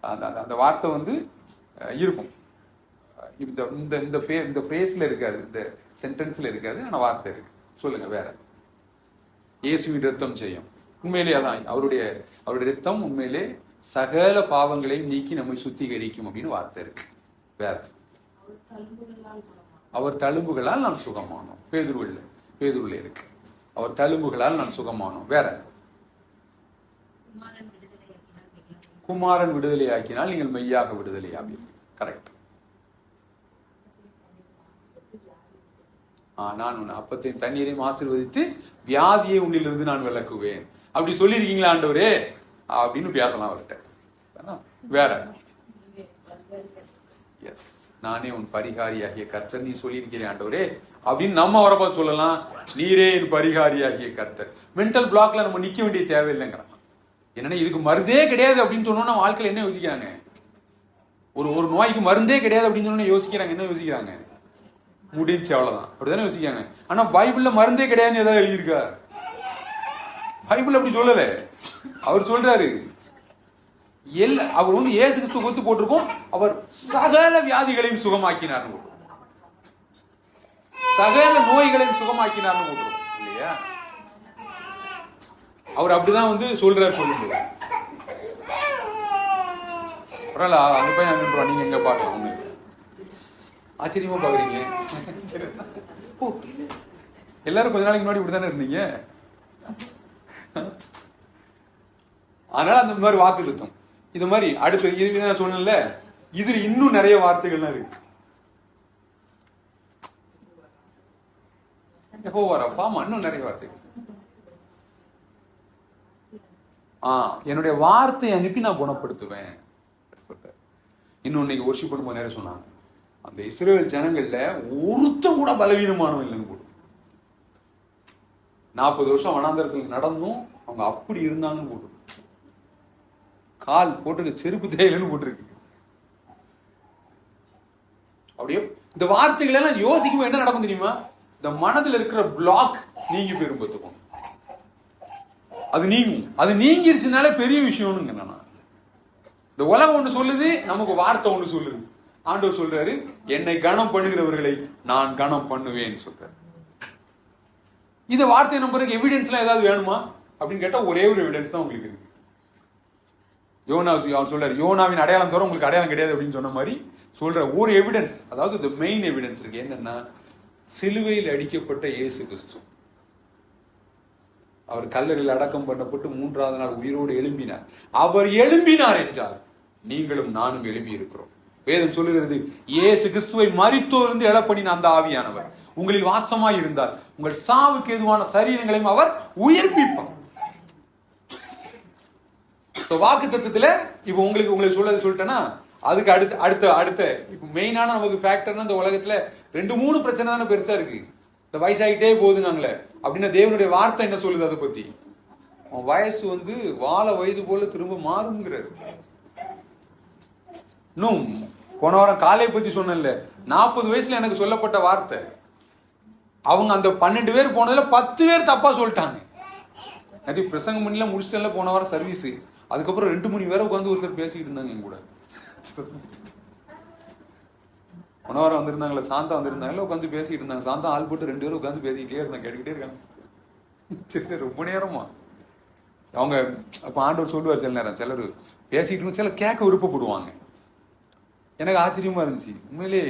அது அந்த வார்த்தை வந்து இருக்கும். இந்த ஃப்ரேஸ்ல இருக்காது, இந்த சென்டென்ஸ்ல இருக்காது, ஆனா வார்த்தை இருக்கு. சொல்லுங்க வேற. இயேசுவின் ரத்தம் செய்யும். உண்மையிலே அதான் அவருடைய ரத்தம் உண்மையிலே சகல பாவங்களையும் நீக்கி நம்மை சுத்திகரிக்கும் அப்படின்னு வார்த்தை இருக்கு. வேற, அவர் தழும்புகளால் நாம் சுகமானோம். பேதுருவில் இருக்கு, அவர் தழும்புகளால் நாம் சுகமானோம். வேற, குமாரன் விடுதலையாக்கினால் நீங்கள் மெய்யாக விடுதலையாவீர்கள். கரெக்ட். நான் உன் அப்பத்தையும் தண்ணீரையும் ஆசீர்வதித்து வியாதியை உன்னிலிருந்து நான் விலக்குவேன் அப்படி சொல்லியிருக்கீங்களா ஆண்டவரே அப்படின்னு பேசலாம் அவர்கிட்ட. வேற, எஸ், நானே உன் பரிகாரியாகிய கர்த்தர் நீ சொல்லியிருக்கிறேன் ஆண்டவரே அப்படின்னு நம்ம வரப்பா சொல்லலாம். நீரே என் பரிகாரியாகிய கர்த்தர். மென்டல் பிளாக்ல நம்ம நிக்க வேண்டிய தேவையில்லைங்கிறான். என்னன்னா இதுக்கு மருந்தே கிடையாது அப்படின்னு சொன்னோம்னா வாழ்க்கையில என்ன யோசிக்கிறாங்க? ஒரு நோய்க்கு மருந்தே கிடையாது அப்படின்னு சொன்னா யோசிக்கிறாங்க. என்ன யோசிக்கிறாங்க? முடிஞ்சு, அவ்வளவுதான். அப்படிதானே யோசிக்காங்க. ஆனா பைபிள்ல மருந்தே கிடையாதுன்னு ஏதாவது எழுதியிருக்கா? பைபிள் அப்படி சொல்லல. அவர் சொல்றாரு, அவர் வந்து இயேசு கிறிஸ்து ஒத்து போட்டிருக்கோம், அவர் சகல வியாதிகளையும் சுகமாக்கினார், சகல நோய்களையும் சுகமாக்கினார் போட்டிருக்கோம் இல்லையா? அவர் அப்படிதான் வந்து சொல்றாரு. சொல்லுங்க, அந்த பையன் அங்க நீங்க எங்க பாக்கலாம். ஆச்சரியமா பாக்குறீங்க. எல்லாரும் கொஞ்ச நாளைக்கு முன்னாடி இப்படித்தானே இருந்தீங்க. அதனால அந்த மாதிரி வாக்கு தத்துவம் இது மாதிரி அடுத்து நான் சொன்னேன்ல, இதுல இன்னும் நிறைய வார்த்தைகள்லாம் இருக்கு. எப்போ வர ஃபார்ம் இன்னும் நிறைய வார்த்தைகள். என்னுடைய வார்த்தையை அனுப்பி நான் குணப்படுத்துவேன் சொல்றேன். இன்னும் இன்னைக்கு ஒர்ஷிப் பண்ணும்போது நேரம் சொன்னாங்க, அந்த இஸ்ரவேல் ஜனங்கள்ல ஒருத்தம் கூட பலவீனமானவன் இல்லைன்னு போட்டு 40 வருஷம் வனாந்தரத்தில் நடந்தும் அவங்க அப்படி இருந்தாங்கன்னு போட்டு, கால் போட்டு செருப்பு தேயிலன்னு போட்டுருக்கு. அப்படியே இந்த வார்த்தைகள் எல்லாம் யோசிக்கும் என்ன நடக்கும் தெரியுமா? இந்த மனதில் இருக்கிற பிளாக் நீங்கி போயிரும் பார்த்துக்கோங்க. அது நீங்கும். அது நீங்கிருச்சுனாலே பெரிய விஷயம்னு என்னன்னா, இந்த உலகம் ஒண்ணு சொல்லுது, நமக்கு வார்த்தை ஒண்ணு சொல்லுது. ஆண்டவர் சொல்றாரு, என்னை கனம் பண்ணுகிறவர்களை நான் கனம் பண்ணுவேன்னு சொல்றாரு. இந்த வார்த்தையை நம்புறதுக்கு எவிடன்ஸ் எல்லாம் ஏதாவது வேணுமா அப்படின்னு கேட்டா ஒரே ஒரு எவிடன்ஸ் தான் உங்களுக்கு இருக்கு. யோனா அவர் சொல்றாரு, யோனாவின் அடையாளம் தவிர உங்களுக்கு அடையாளம் கிடையாது அப்படின்னு சொன்ன மாதிரி சொல்ற ஒரு எவிடன்ஸ், அதாவது இந்த மெயின் எவிடன்ஸ் இருக்கு. என்னன்னா, சிலுவையில் அடிக்கப்பட்ட இயேசு கிறிஸ்து அவர் கல்லறையில் அடக்கம் பண்ணப்பட்டு 3ஆவது நாள் உயிரோடு எழும்பினார். அவர் எழும்பினார் என்றால் நீங்களும் நானும் எழுப்பி இருக்கிறோம். வேதம் சொல்லுகிறது, இயேசு கிறிஸ்துவை மரித்தோரிலிருந்து எழப்பண்ணின அந்த ஆவியானவர் உங்களில் வாசமாய் இருந்தால் உங்கள் சாவுக்கு எதுவான சரீரங்களையும் அவர் உயிர்ப்பிப்பார். வாக்கு தத்துவத்துல இப்ப உங்களுக்கு சொல்லிட்டேன்னா, அதுக்கு அடுத்த இப்ப மெயினான நமக்கு ஃபேக்டர்னா இந்த உலகத்துல 2-3 பிரச்சனை தானே பெருசா இருக்கு. இந்த வயசாகிட்டே போகுதுங்களே அப்படின்னா தேவனுடைய வார்த்தை என்ன சொல்லுது அதை பத்தி? வயசு வாழ வயது போல திரும்ப மாறுங்கிறாரு. இன்னும் போன வாரம் காலையை பத்தி சொன்னேன்ல, 40 வயசுல எனக்கு சொல்லப்பட்ட வார்த்தை, அவங்க அந்த 12 பேர் போனதுல 10 பேர் தப்பா சொல்லிட்டாங்க. அது பிரசங்கம் பண்ணிலாம் முடிச்சுட்டு போன வாரம் சர்வீஸ், அதுக்கப்புறம் 2 மணி வேற உட்காந்து ஒருத்தர் பேசிக்கிட்டு இருந்தாங்க என் கூட. போன வாரம் வந்திருந்தாங்களே, சாந்தா வந்திருந்தாங்களே, உட்காந்து பேசிக்கிட்டு இருந்தாங்க. சாந்தா ஆள் போட்டு 2 பேரும் உட்காந்து பேசிக்கிட்டே இருந்தாங்க, கேட்டுக்கிட்டே இருக்காங்க. சரி, ரொம்ப நேரமா அவங்க அப்ப ஆண்டவர் சொல்லுவார், சில நேரம் சிலர் பேசிக்கிட்டு சிலர் கேட்க விருப்பப்படுவாங்க. எனக்கு ஆச்சரியமா இருந்துச்சு. உண்மையிலே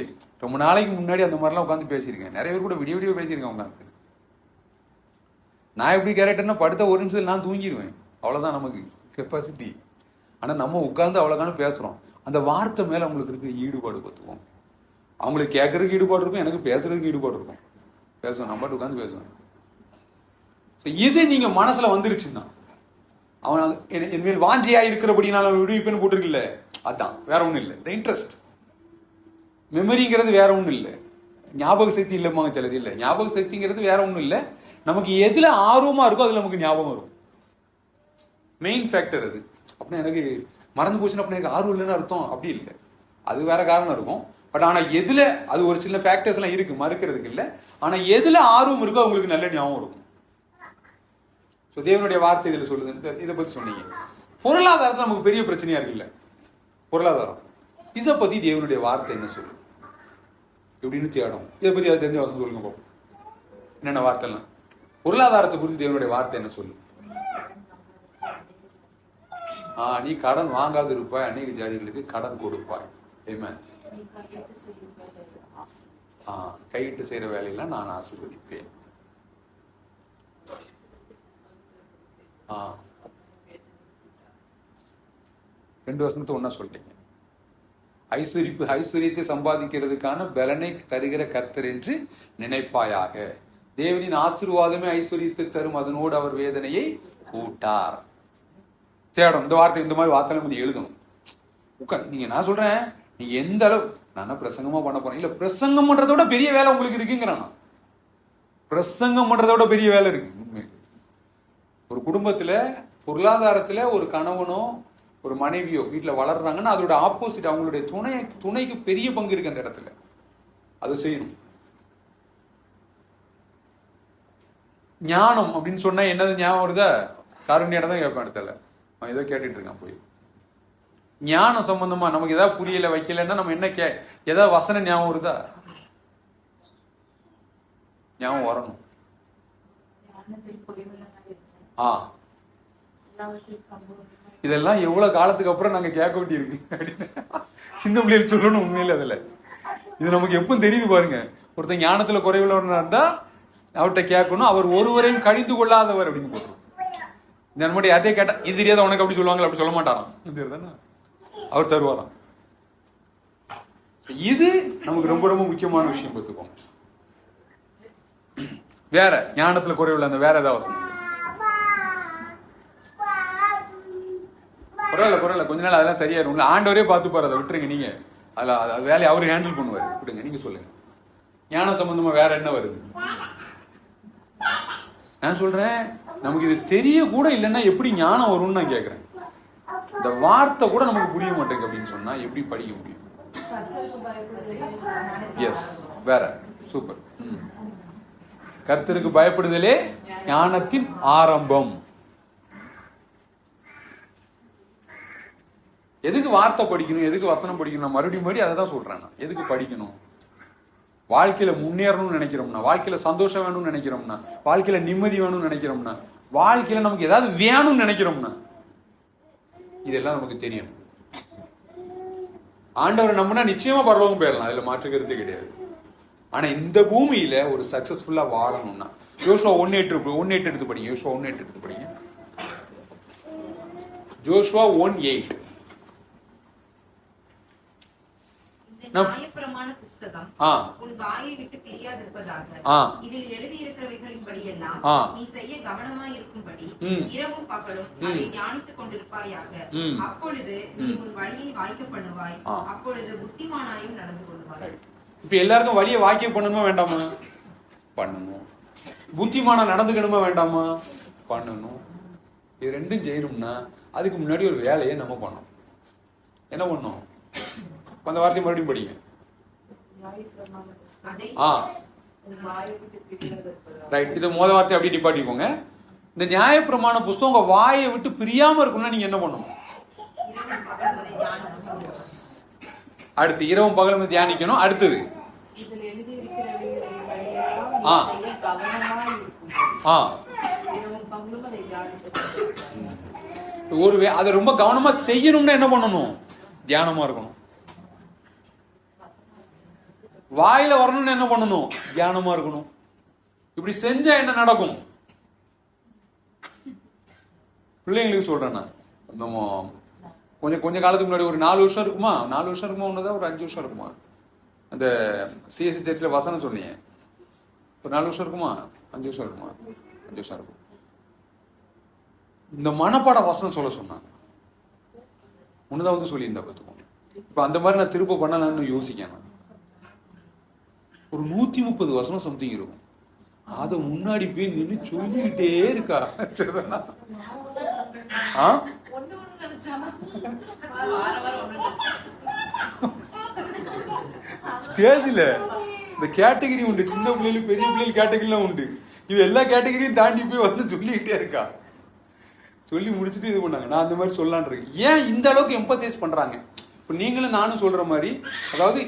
ரொம்ப நாளைக்கு முன்னாடி அந்த மாதிரிலாம் உட்காந்து பேசியிருக்கேன். நிறைய பேர் கூட விடிய பேசியிருக்கேன் உட்காந்து. நான் எப்படி கேரக்டர்னா, படுத்த 1 நிமிஷத்துல நான் தூங்கிடுவேன், அவ்வளவுதான் நமக்கு கெப்பாசிட்டி. ஆனா நம்ம உட்காந்து அவ்வளவுதானே பேசுறோம். அந்த வார்த்தை மேல அவங்களுக்கு இருக்க ஈடுபாடு பார்த்துக்குவோம். அவங்களுக்கு கேட்கறதுக்கு ஈடுபாடு இருக்கும், எனக்கு பேசுறதுக்கு ஈடுபாடு இருக்கும். பேசுவேன், நம்ம உட்காந்து பேசுவேன். இது நீங்க மனசுல வந்துருச்சுன்னா, அவன் என்மேல் வாஞ்சியா இருக்கிறபடினால விடுவிப்பேன்னு போட்டிருக்குல்ல, அதான் வேற ஒண்ணும் இல்லை. இந்த இன்ட்ரெஸ்ட் மெமரிங்கிறது வேற ஒண்ணும் இல்லை. ஞாபக சக்தி இல்லமாங்க சிலது இல்லை. ஞாபக சக்திங்கிறது வேற ஒண்ணும் இல்லை. நமக்கு எதுல ஆர்வமா இருக்கோ அதுல நமக்கு ஞாபகம் வரும். மெயின் ஃபேக்டர் அது. அப்படின்னா எனக்கு மறந்து போச்சுன்னா அப்படின்னா எனக்கு ஆர்வம் இல்லைன்னு அர்த்தம் அப்படி இல்லை. அது வேற காரணம் இருக்கும். பட் ஆனா எதுல அது ஒரு சில ஃபேக்டர்ஸ் எல்லாம் இருக்கு, மறுக்கிறதுக்கு இல்லை. ஆனா எதுல ஆர்வம் இருக்கோ அவங்களுக்கு நல்ல ஞாபகம் இருக்கும். ஸோ தேவனுடைய வார்த்தை இதில் சொல்லுது. இதை பத்தி சொன்னீங்க. பொருளாதாரத்தில் நமக்கு பெரிய பிரச்சனையா இருக்குல்ல, பொருளாதாரம். இதை பத்தி தேவனுடைய வார்த்தை என்ன சொல்லு எப்படின்னு தேடும். இதை பத்தி அது தெரிஞ்ச வசனம் சொல்லுங்க பாப்போம். என்னென்ன வார்த்தை எல்லாம் பொருளாதாரத்தை குறித்து தேவனுடைய வார்த்தை என்ன சொல்லு? நீ கடன் வாங்காது இருப்பாய், அநேக ஜாதிகளுக்கு கடன் கொடுப்பாய். ஆமென். கையிட்டு செய்யற வேலையெல்லாம் நான் ஆசீர்வதிப்பேன். 2 வசனத்தை ஒன்னா சொல்லிட்டீங்க. ஐஸ்வரியத்தை சம்பாதிக்கிறதுக்கான பலனை தருகிற கர்த்தர் என்று நினைப்பாயாக. தேவனின் ஆசீர்வாதமே ஐஸ்வரியத்தை தரும், அதனோடு அவர் வேதனையை கூட்டார். தேடும். இந்த வார்த்தை, இந்த மாதிரி வார்த்தை கொஞ்சம் எழுதணும். நீங்க நான் சொல்றேன், நீங்க எந்த அளவு நான் பிரசங்கமா பண்ண போறேன் இல்ல, பிரசங்கம் பண்றதை விட பெரிய வேலை உங்களுக்கு இருக்குங்கிறான். பிரசங்கம் பண்றதை விட பெரிய வேலை இருக்கு. ஒரு குடும்பத்துல பொருளாதாரத்துல ஒரு கணவனோ ஒரு மனைவியோ வீட்டுல வளர்றாங்கன்னா அதோட ஆப்போசிட் அவங்களுடைய துணைக்கு பெரிய பங்கு இருக்கு அந்த இடத்துல. அதை செய்யணும். ஞானம் அப்படின்னு சொன்னா என்னது ஞாபகம் வருதா? காரணியான தான் கேட்பேன். இடத்துல அவன் ஏதோ கேட்டுட்டு இருக்கான் போய். ஞானம் சம்பந்தமா நமக்கு ஏதாவது புரியல வைக்கலன்னா நம்ம என்ன ஏதாவது வசன ஞாபகம் வருதா? ஞாபகம் வரணும். இதெல்லாம் எவ்வளவு காலத்துக்கு அப்புறம் நாங்க கேட்க வேண்டியிருக்கு அப்படின்னு சின்ன பிள்ளைகள் சொல்லணும். உண்மையில அதுல இது நமக்கு எப்ப தெரியுது பாருங்க. ஒருத்தன் ஞானத்துல குறைவுள்ளவனா இருந்தா அவர்கிட்ட கேட்கணும். அவர் ஒருவரையும் கடிந்து கொள்ளாதவர் அப்படின்னு போட்டுரும். நம்முடைய அதே கேட்டா இது தெரியாத உனக்கு அப்படி சொல்லுவாங்க, அப்படி சொல்ல மாட்டாராம். அவர் தருவாராம். இது நமக்கு ரொம்ப ரொம்ப முக்கியமான விஷயம். பார்த்துக்கோங்க. வேற ஞானத்துல குறைவுள்ள அந்த வேற ஏதாவது பரவாயில்ல கொஞ்ச நாள் அதெல்லாம் சரியாயிரும். ஆண்டவரே பார்த்துப்பாரு, அதை விட்டுருங்க நீங்க. அதில் வேலையை அவரு ஹேண்டில் பண்ணுவாரு. விடுங்க, நீங்க சொல்லுங்க. ஞான சம்பந்தமா வேற என்ன வருது? நான் சொல்றேன், நமக்கு இது தெரிய கூட இல்லைன்னா எப்படி ஞானம் வரும்னு நான் கேட்கிறேன். இந்த வார்த்தை கூட நமக்கு புரிய மாட்டேங்குது அப்படின்னு சொன்னா எப்படி படிக்க முடியும்? எஸ், வேற சூப்பர். கர்த்தருக்கு பயப்படுதலே ஞானத்தின் ஆரம்பம். எதுக்கு வார்த்தை படிக்கணும், எதுக்கு வசனம் படிக்கணும்? நான் மறுபடியும் அதை தான் சொல்றேன். நான் எதுக்கு படிக்கணும்? வாழ்க்கையில முன்னேறணும்னு நினைக்கிறோம்னா, வாழ்க்கையில சந்தோஷம் வேணும்னு நினைக்கிறோம்னா, வாழ்க்கையில நிம்மதி வேணும்னு நினைக்கிறோம்னா, வாழ்க்கையில நமக்கு ஏதாவது வேணும்னு நினைக்கிறோம்னா, இதெல்லாம் நமக்கு தெரியணும். ஆண்டவரை நம்பினா நிச்சயமா பரலோகம் போயிடலாம், அதுல மாற்று கருத்தே கிடையாது. ஆனா இந்த பூமியில ஒரு சக்சஸ்ஃபுல்லா வாழணும்னா, யோசுவா 1:8 எடுத்து படிங்க. யோசுவா 1:8 எடுத்து படிங்க. ஜோஷுவா 1:8. நியாயப்பிரமாண புஸ்தகம் உன் வாயை விட்டு பிரியாதிருப்பதாக. இதில் எழுதியிருக்கிறவைகளின்படி எல்லாம் நீ செய்ய கவனமாய் இருக்கும்படி இரவும் பகலும் அதை தியானித்துக் கொண்டிருப்பாயாக. அப்பொழுது நீ உன் வழியை வாய்க்க பண்ணுவாய், அப்பொழுது புத்திமானாயும் நடந்து கொள்வாய். இப்ப எல்லாருக்கும் வழியை வாய்க்க பண்ணணுமா வேண்டாமா? பண்ணணும். புத்திமானா நடந்துக்கணுமா வேண்டாமா? பண்ணணும். இது ரெண்டும் செய்யணும்னா அதுக்கு முன்னாடி ஒரு வேலையை நம்ம பண்ணணும். என்ன பண்ணணும்? அந்த வார்த்தையை மறுபடியும் படிங்க. ரைட், இது முதல் வார்த்தை அப்படி நிப்பாட்டிக்கோங்க. இந்த நியாயப்பிரமாண புஸ்தகம் உங்க வாயை விட்டு பிரியாம இருக்கும்னா நீங்க என்ன பண்ணணும்? அடுத்து இரவும் பகலும் தியானிக்கணும். அடுத்தது அதை ரொம்ப கவனமா செய்யணும்னா என்ன பண்ணணும்? தியானமா இருக்கணும். வாயில வரணும்னு என்ன பண்ணணும்? தியானமா இருக்கணும். இப்படி செஞ்சா என்ன நடக்கும்? பிள்ளைங்களுக்கு சொல்றேன் நான். கொஞ்ச காலத்துக்கு முன்னாடி ஒரு 4 வருஷம் இருக்குமா ஒண்ணுதான், ஒரு 5 வருஷம் இருக்குமா, அந்த சிஎஸ்சி சர்ச்சில் வசனம் சொன்னீங்க. ஒரு 4 வருஷம் இருக்குமா, 5 வருஷம் இருக்குமா? 5 வருஷம் இருக்கும். இந்த மனப்பாட வசனம் சொல்ல சொன்னாங்க. ஒண்ணுதான் வந்து சொல்லி இந்த பத்துக்கும். இப்ப அந்த மாதிரி நான் திரும்ப பண்ணலாம்னு யோசிக்கேன். ஒரு 130 வசனம் சம்திங் இருக்கும். அத முன்னாடி போய் நின்று சொல்லிக்கிட்டே இருக்கா. ஸ்டேஜ்ல இந்த கேட்டகரி உண்டு, சின்ன பிள்ளைகள் பெரிய பிள்ளைகள் கேட்டகரிலாம் உண்டு. இவ எல்லா கேட்டகரியும் தாண்டி போய் வந்து சொல்லிக்கிட்டே இருக்கா. சொல்லி முடிச்சுட்டு இது பண்ணாங்க. நான் அந்த மாதிரி சொல்லலான் இருக்கேன். ஏன் இந்த அளவுக்கு எம்பசைஸ் பண்றாங்க? இப்ப நீங்களும் நானும் சொல்ற மாதிரி, அதாவது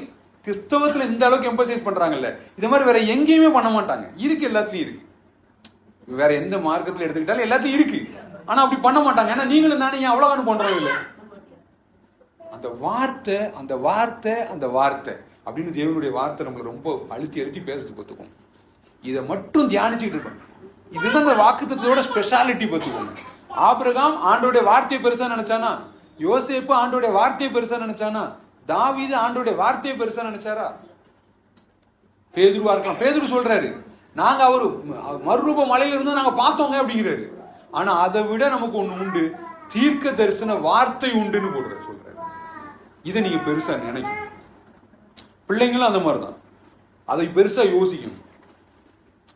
கிறிஸ்தவத்துல இந்த அளவுக்கு எம்பசைஸ் பண்றாங்கல்ல, இது மாதிரி வேற எங்கேயுமே பண்ண மாட்டாங்க. இருக்கு, எல்லாத்துலயும் இருக்கு. வேற எந்த மார்க்கத்துல எடுத்துக்கிட்டாலும் எல்லாத்தையும் இருக்கு. ஆனா அப்படி பண்ண மாட்டாங்க. ஏன்னா நீங்களும் நானும் ஏன் அவ்வளவு பண்றோம் இல்ல? அந்த வார்த்தை அந்த வார்த்தை அந்த வார்த்தை அப்படின்னு தேவனுடைய வார்த்தை நம்மளை ரொம்ப அழுத்தி பேசுறது பார்த்துக்கோங்க. இதை மட்டும் தியானிச்சுட்டு இருப்பாங்க. இதுதான் இந்த வாக்குத்தத்தோட ஸ்பெஷாலிட்டி பார்த்துக்கோங்க. ஆபிரகாம் ஆண்டோடைய வார்த்தையை பெருசா நினைச்சானா? யோசேப்பு ஆண்டோடைய வார்த்தையை பெருசா நினைச்சானா? தாவீது ஆண்டோடைய வார்த்தையை பெருசா நினைச்சாரா? பேதுருவா இருக்கலாம். பேதுரு சொல்றாரு, நாங்க அவரு மறுரூப மலையில இருந்து நாங்க பார்த்தோங்க அப்படிங்கிறாரு. ஆனா அதை விட நமக்கு ஒண்ணு உண்டு, தீர்க்க தரிசன வார்த்தை உண்டுன்னு போடுற சொல்றாரு. இதை நீங்க பெருசா நினைக்கணும். பிள்ளைங்களும் அந்த மாதிரிதான், அதை பெருசா யோசிக்கும்.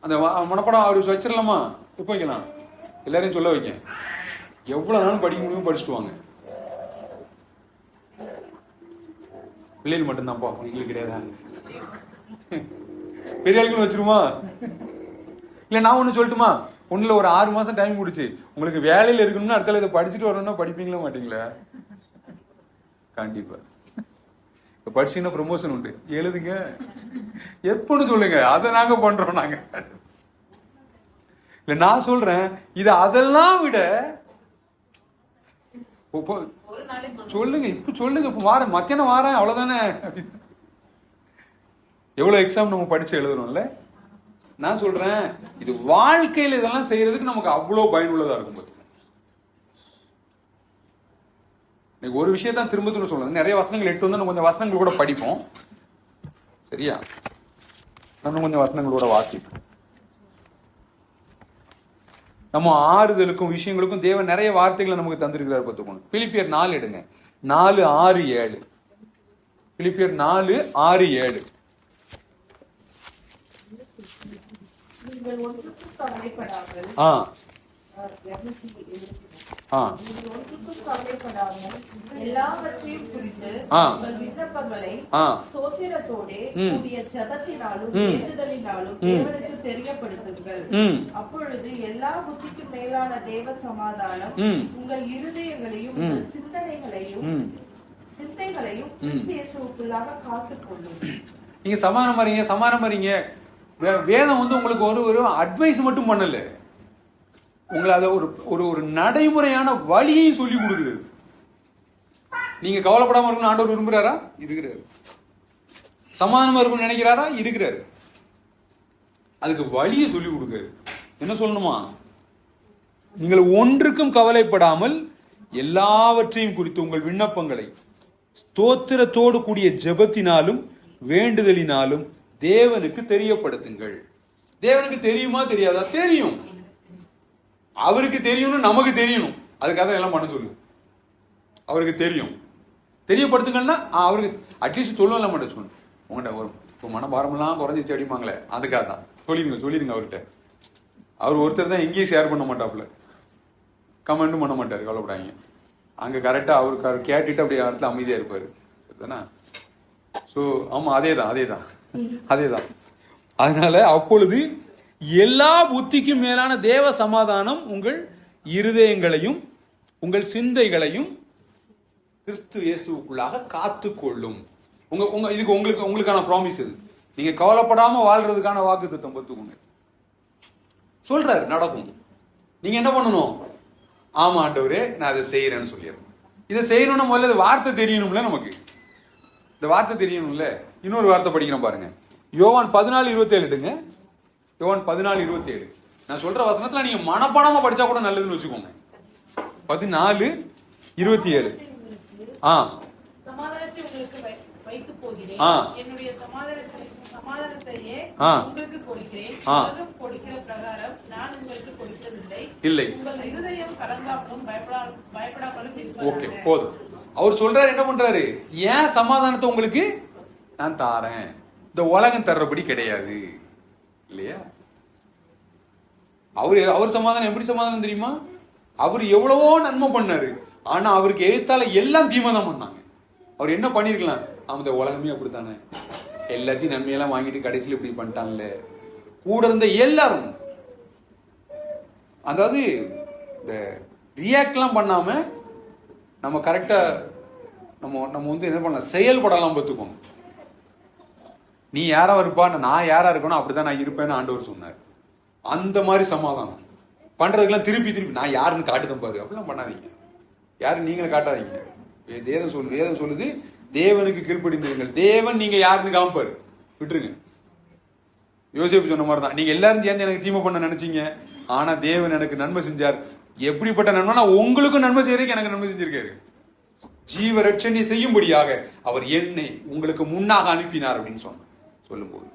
அந்த மனப்படம் அப்படி வச்சிடலாமா? எப்ப வைக்கலாம்? எல்லாரையும் சொல்ல வைக்க. எவ்வளவு நாளும் படிக்க முடியும் படிச்சுட்டு வாங்க. பிள்ளைகள் மட்டும்தான்ப்பா, உங்களுக்கு கிடையாது. பெரிய ஆளுகளும் வச்சிருமா? இல்ல நான் ஒண்ணு சொல்லட்டுமா? ஒண்ணுல ஒரு 6 மாசம் டைம் முடிச்சு உங்களுக்கு வேலையில இருக்கணும்னு அடுத்த இதை படிச்சுட்டு வரணும்னா படிப்பீங்களா மாட்டீங்களா? கண்டிப்பா. படிச்சீங்கன்னா ப்ரமோஷன் உண்டு, எழுதுங்க எப்பன்னு சொல்லுங்க, அதை நாங்க பண்றோம். நாங்க இல்ல நான் சொல்றேன், இது அதெல்லாம் விட சொல்லுங்க, இப்ப சொல்லுங்க, இப்ப வாரம் மத்தியானம் வாரம் அவ்வளவுதானே. எவ்வளவு எக்ஸாம் நம்ம படிச்சு எழுதுறோம்ல. நான் சொல்றேன், இது வாழ்க்கையில இதெல்லாம் செய்யறதுக்கு நமக்கு அவ்வளவு பயனுள்ளதா இருக்கும். ஒரு விஷயத்தான் திரும்ப திரும்ப சொல்லுங்க. நிறைய வசனங்கள் 8 வந்து கொஞ்சம் வசனங்கள் கூட படிப்போம். சரியா? நம்ம கொஞ்சம் வசனங்களோட வாசிப்போம். நம்ம ஆறுதலுக்கும் விஷயங்களுக்கும் தேவன் நிறைய வார்த்தைகளை நமக்கு தந்திருக்கிறார் பார்த்துக்கணும். பிலிப்பியர் 4 எடுங்க, 4, 6, 7. பிலிப்பியர் 4, 6, 7. நீங்கள் ஒன்றுக்கும் கவலைப்படாமல் நீங்கள் ஒன்றுக்கும் கவலைப்படாமல் எல்லாவற்றையும் குறித்து உங்கள் விண்ணப்பங்களை ஸ்தோத்திரத்தோடே கூடிய ஜெபத்தினாலும் வேண்டுதலினாலும் தேவனுக்கு தெரியப்படுத்துங்கள். அப்பொழுது எல்லா புத்திக்கும் மேலான தேவ சமாதானம் உங்கள் இருதயங்களையும் உங்கள் சிந்தைகளையும் கிறிஸ்து இயேசுவுக்குள்ளாக காத்துக்கொள்ளும். நீங்க சமாதானம் வரீங்க. வேதம் வந்து உங்களுக்கு ஒரு அட்வைஸ் மட்டும் பண்ணல, உங்களை அதை ஒரு நடைமுறையான வழியையும் சொல்லி கொடுக்குது. நீங்க கவலைப்படாம இருக்கணும் ஆண்டவர் விரும்புறாரா? இருக்கிறாரு. சமாதானமா இருக்கணும்னு நினைக்கிறாரா? இருக்கிறாரு. அதுக்கு வழியை சொல்லி கொடுக்காரு. என்ன சொல்லணுமா? நீங்கள் ஒன்றுக்கும் கவலைப்படாமல் எல்லாவற்றையும் குறித்து உங்கள் விண்ணப்பங்களை ஸ்தோத்திரத்தோடு கூடிய ஜெபத்தினாலும் வேண்டுதலினாலும் தேவனுக்கு தெரியப்படுத்துங்கள். தேவனுக்கு தெரியுமா தெரியாதா? தெரியும். அவருக்கு தெரியும்னு நமக்கு தெரியணும். அதுக்காக எல்லாம் பண்ண சொல்லு. அவருக்கு தெரியும், தெரியப்படுத்துங்கன்னா அவருக்கு அட்லீஸ்ட் சொல்லலாம் மாட்டேன் சொல்லணும். உங்கள்கிட்ட வரும் இப்போ மனபாரமெல்லாம் குறைஞ்சிச்சு அடிப்பாங்களே, அதுக்காக தான் சொல்லிடுங்க அவர்கிட்ட. அவர் ஒருத்தர் தான் எங்கேயும் ஷேர் பண்ண மாட்டாப்புல, கமெண்ட்டும் பண்ண மாட்டார். கவலைப்படாங்க. அங்கே கரெக்டாக அவருக்கு கேட்டுட்டு அப்படியே இடத்துல அமைதியாக இருப்பார். சரிதானா? ஸோ ஆமாம், அதே தான். அதனால அப்பொழுது எல்லா புத்திக்கும் மேலான தேவ சமாதானம் உங்கள் இருதயங்களையும் உங்கள் சிந்தைகளையும் கிறிஸ்து இயேசுவுக்குள்ளாக காத்து கொள்ளும். இதுக்கு உங்களுக்கான ப்ராமிஸ் இது. நீங்க கவலைப்படாம வாழ்றதுக்கான வாக்குத்தத்தம் பத்துக்குங்க சொல்றாரு, நடக்கும். நீங்க என்ன பண்ணணும்? ஆமா ஆண்டவரே, நான் அதை செய்யறேன்னு சொல்லிடுறேன். இதை செய்யணும்னா முதல்ல வார்த்தை தெரியணும்ல. நமக்கு இந்த வார்த்தை தெரியணும்ல. இன்னொரு வார்த்தை படிக்கிறேன் பாருங்க, யோவான் 14:27 எடுங்க. யோவான் 14:27. நான் சொல்ற வசனத்துல நீங்க மனப்பாடமா படிச்சா கூட நல்லதுன்னு வச்சுக்கோங்க. 14:27. சமாதானத்தை உங்களுக்கு வைத்து போகிறேன், என்னுடைய சமாதானத்தையே உங்களுக்கு கொடுக்கிறேன். உலகம் கொடுக்கிற பிரகாரம் நான் உங்களுக்கு கொடுக்கவில்லை. இல்லை, உங்கள் இருதயம் கலங்காமலும் பயப்படாமலும் இருப்பதாக. ஓகே, போதும். அவர் சொல்றாரு, என்ன பண்றாரு? ஏன் சமாதானத்தை உங்களுக்கு நான் தாரேன், இந்த உலகம் தர்றபடி கிடையாது இல்லையா? அவர் சமாதானம் எப்படி சமாதானம் தெரியுமா? அவர் எவ்வளவோ நன்மை பண்ணாரு, ஆனா அவருக்கு எதிர்த்தால எல்லாம் தீமை தான் பண்ணாங்க. அவர் என்ன பண்ணிருக்கலாம்? அந்த உலகமே அப்படித்தானே, எல்லாத்தையும் நன்மையெல்லாம் வாங்கிட்டு கடைசியில் இப்படி பண்ணிட்டாங்கல்ல. கூட இருந்த எல்லாரும், அதாவது இந்த ரியாக்ட்லாம் பண்ணாம நம்ம கரெக்டா நம்ம வந்து என்ன பண்ணலாம், செயல்படலாம். பார்த்துக்கோங்க. நீ யாரா இருப்பா, நான் யாரா இருக்கணும், அப்படிதான் நான் இருப்பேன்னு ஆண்டவர் சொன்னார். அந்த மாதிரி சமாதானம் பண்றதுக்கெல்லாம் திருப்பி நான் யாருன்னு காட்டுதான் பாரு, அப்படிலாம் பண்ணாதீங்க. யாரும் நீங்களும் காட்டாதீங்க. வேதம் சொல்லுது தேவனுக்கு கீழ்ப்படிந்திருங்கள். தேவன் நீங்க யாருன்னு காமிப்பாரு, விட்டுருங்க. யோசேப்பு சொன்ன மாதிரி தான், நீங்க எல்லாரும் சேர்ந்து எனக்கு தீமை பண்ண நினைச்சீங்க, ஆனா தேவன் எனக்கு நன்மை செஞ்சார். எப்படிப்பட்ட நன்மைனா உங்களுக்கும் நன்மை செய்யறதுக்கு எனக்கு நன்மை செஞ்சிருக்காரு. ஜீவ ரட்சணை செய்யும்படியாக அவர் என்னை உங்களுக்கு முன்னாக அனுப்பினார் அப்படின்னு சொல்லும்போது,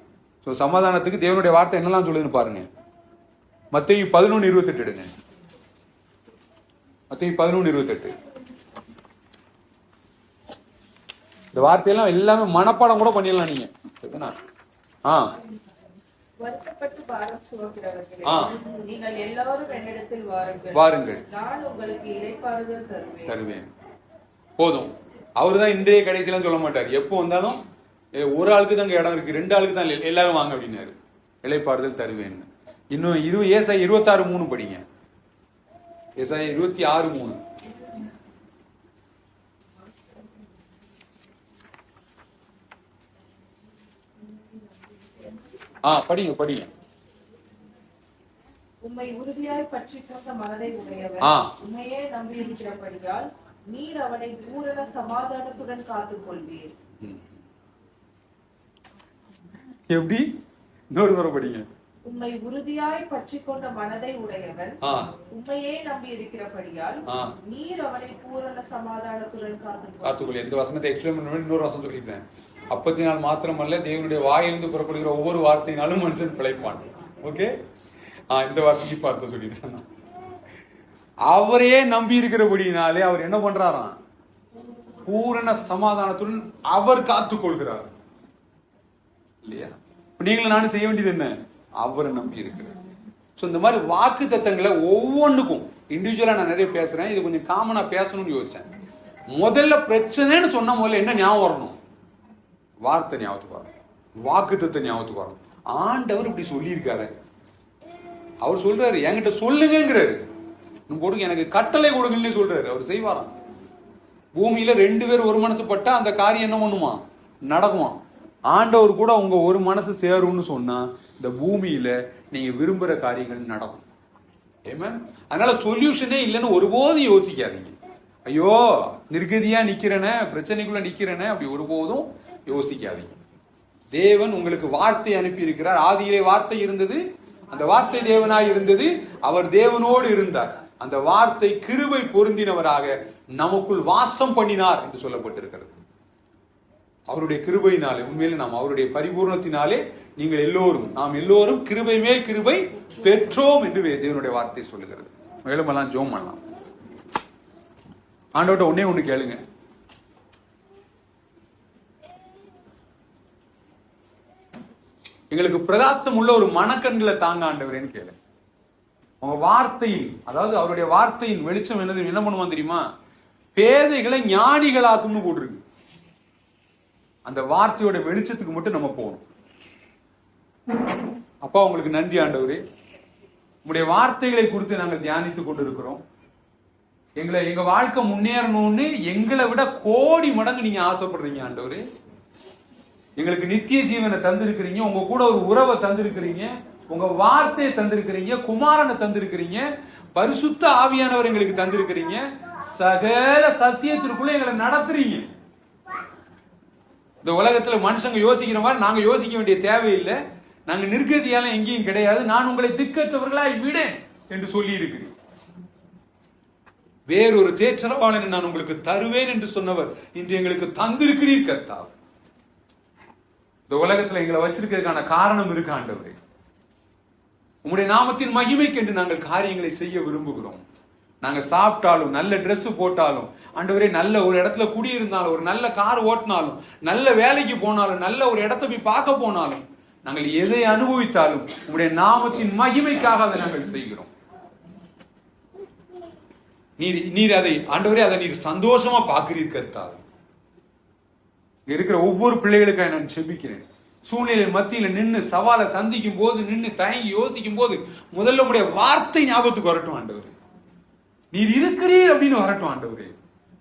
சமாதானத்துக்கு தேவனுடைய வார்த்தை என்னெல்லாம் சொல்லுதுன்னு பாருங்க. மத்தேயு 11:28 எடுங்க. மத்தேயு 11:28. இந்த வார்த்தையெல்லாம் எல்லாமே மனப்பாடம் கூட பண்ணிடலாம் நீங்க. வருத்தப்பட்டு பாரம் சுமக்கிறவர்களே, நீங்கள் எல்லாரும் என்னிடத்தில் வாருங்கள், நான் உங்களுக்கு இளைப்பாறுதல் தருவேன். போதும். அவரு தான் இன்றைய கடைசியெல்லாம் சொல்ல மாட்டார். எப்போ வந்தாலும் ஒரு ஆளுக்கு தான் இடம் இருக்கு, 2 ஆளுக்கு தான் எல்லாரும் வாங்க அப்படின்னாரு. இளைப்பாறுதல் தருவேன். இன்னும் ஏசாயா 26:3 படிங்க. ஏசாயா 26:3. படிங்க. உம்மை உறுதியாய் பற்றிக் கொண்ட மனதை உடையவர், உம்மையே நம்பி இருக்கிறபடியால் நீர் அவனை பூரண சமாதானத்துடன் காத்துக் கொள்வீர். எப்படி? இன்னொரு தடவை படிங்க. உம்மை உறுதியாய் பற்றிக் கொண்ட மனதை உடையவன், உம்மையே நம்பி இருக்கிறபடியால் நீர் அவனை பூரண சமாதானத்துடன் காத்துக்கொள். எந்த வசனத்தை எக்ஸ்பிளைன் பண்ண வேண்டிய இன்னொரு வசனம் சொல்லியிருக்கேன். அப்பத்தினால் மாத்திரமல்ல, தேவனுடைய வாயிலிருந்து புறப்படுகிற ஒவ்வொரு வார்த்தையினாலும் மனுஷன் பிழைப்பான். ஓகே, இந்த வார்த்தைக்கு பார்த்து சொல்லியிருக்கேன். அவரையே நம்பி இருக்கிறபடினாலே அவர் என்ன பண்றாராம்? பூரண சமாதானத்துடன் அவர் காத்துக் கொள்கிறார் இல்லையா? நீங்களும் நானும் செய்ய வேண்டியது என்ன? அவரை நம்பி இருக்கிறார். ஸோ இந்த மாதிரி வாக்கு தத்தங்களை ஒவ்வொன்றுக்கும் இண்டிவிஜுவலா நான் நிறைய பேசுறேன். இது கொஞ்சம் காமனா பேசணும்னு யோசிச்சேன். முதல்ல பிரச்சனைன்னு சொன்னா முதல்ல என்ன ஞாபகம் வரணும்? வார்த்தை ஞாபகத்துக்கு வரணும், வாக்கு தத்தம் ஞாபகத்துக்கு வரணும். ஆண்டவர் இப்படி சொல்லியிருக்காரு, அவர் சொல்றாரு என்கிட்ட சொல்லுங்கிறாரு, போடுங்க எனக்கு கட்டளை கொடுங்கன்னு சொல்றாரு. அவர் செய்வாராம். பூமியில 2 பேர் ஒரு மனசு பட்டா அந்த காரியம் என்ன பண்ணுமா? நடக்குமா? ஆண்டவர் கூட உங்க ஒரு மனசு சேரும்னு சொன்னா இந்த பூமியில நீங்க விரும்புற காரியங்கள் நடக்கும். அதனால சொல்யூஷனே இல்லைன்னு ஒருபோதும் யோசிக்காதீங்க. ஐயோ நிர்கதியா நிக்கிறேனே, பிரச்சனைக்குள்ள நிக்கிறேனே, அப்படி ஒருபோதும் யோசிக்காதீங்க. தேவன் உங்களுக்கு வார்த்தை அனுப்பி இருக்கிறார். ஆதியிலே வார்த்தை இருந்தது, அந்த வார்த்தை தேவனாய் இருந்தது, அவர் தேவனோடு இருந்தார். அந்த வார்த்தை கிருபை பொருந்தினவராக நமக்குள் வாசம் பண்ணினார் என்று சொல்லப்பட்டிருக்கிறது. அவருடைய கிருபையினாலே, உண்மையிலே நாம் அவருடைய பரிபூர்ணத்தினாலே நீங்கள் எல்லோரும், நாம் எல்லோரும் கிருபை மேல் கிருபை பெற்றோம் என்று தேவனுடைய வார்த்தை சொல்லுகிறது. மேலும் எல்லாம் ஜெபம் பண்ணலாம். ஆண்டவர்ட்ட ஒண்ணே ஒண்ணு கேளுங்க. எங்களுக்கு பிரகாசம் உள்ள ஒரு மனக்கண்களை தாங்க ஆண்டவரேன்னு கேளு. உங்க வார்த்தையில், அதாவது அவருடைய வார்த்தையின் வெளிச்சம் என்னது, என்ன பண்ணுவான் தெரியுமா? பேதைகளை ஞானிகளாக்கும்னு போட்டிருக்கு. அந்த வார்த்தையோட வெளிச்சத்துக்கு மட்டும் நம்ம போகணும். அப்பா உங்களுக்கு நன்றி ஆண்டவரே, உங்களுடைய வார்த்தைகளை குறித்து நாங்கள் தியானித்துக் கொண்டிருக்கிறோம். எங்க வாழ்க்கை முன்னேறணும்னு எங்களை விட கோடி மடங்கு நீங்க ஆசைப்படுறீங்க ஆண்டவரே. எங்களுக்கு நித்திய ஜீவனை தந்திருக்கிறீங்க, உங்க கூட ஒரு உறவை தந்திருக்கிறீங்க, உங்க வார்த்தையை தந்திருக்கிறீங்க, குமாரனை தந்திருக்கிறீங்க, பரிசுத்த ஆவியானவர் எங்களுக்கு தந்திருக்கிறீங்க, சகல சத்தியத்திற்குள்ள எங்களை நடத்துறீங்க. இந்த உலகத்துல மனுஷங்க யோசிக்கிற மாதிரி நாங்க யோசிக்க வேண்டிய தேவையில்லை. நாங்க நிர்கதியால எங்கேயும் கிடையாது. நான் உங்களை திக்கற்றவர்களாய் விடேன் என்று சொல்லி இருக்கிறேன். வேறொரு தேற்றரவாளனை நான் உங்களுக்கு தருவேன் என்று சொன்னவர் இன்று எங்களுக்கு தந்திருக்கிறீர் கர்த்தாவே. இந்த உலகத்துல எங்களை வச்சிருக்கிறதுக்கான காரணம் இருக்கு ஆண்டவரே. உங்களுடைய நாமத்தின் மகிமைக்கு என்று நாங்கள் காரியங்களை செய்ய விரும்புகிறோம். நாங்க சாப்பிட்டாலும், நல்ல ட்ரெஸ் போட்டாலும் ஆண்டவரே, நல்ல ஒரு இடத்துல குடியிருந்தாலும், ஒரு நல்ல கார் ஓட்டினாலும், நல்ல வேலைக்கு போனாலும், நல்ல ஒரு இடத்தை போய் பார்க்க போனாலும், நாங்கள் எதை அனுபவித்தாலும் உங்களுடைய நாமத்தின் மகிமைக்காக அதை நாங்கள் செய்கிறோம். நீர் அதை ஆண்டவரே, அதை நீர் சந்தோஷமா பார்க்கிறீர் கர்த்தாவே. இருக்கிற ஒவ்வொரு பிள்ளைகளுக்காக நான் செபிக்கிறேன். சூழ்நிலை மத்தியில நின்று சவாலை சந்திக்கும் போது, நின்று தயங்கி யோசிக்கும் போது முதல்ல உடைய வார்த்தை ஞாபகத்துக்கு வரட்டும் ஆண்டவரே. நீர் இருக்கிறீர் அப்படின்னு வரட்டும் ஆண்டவரே.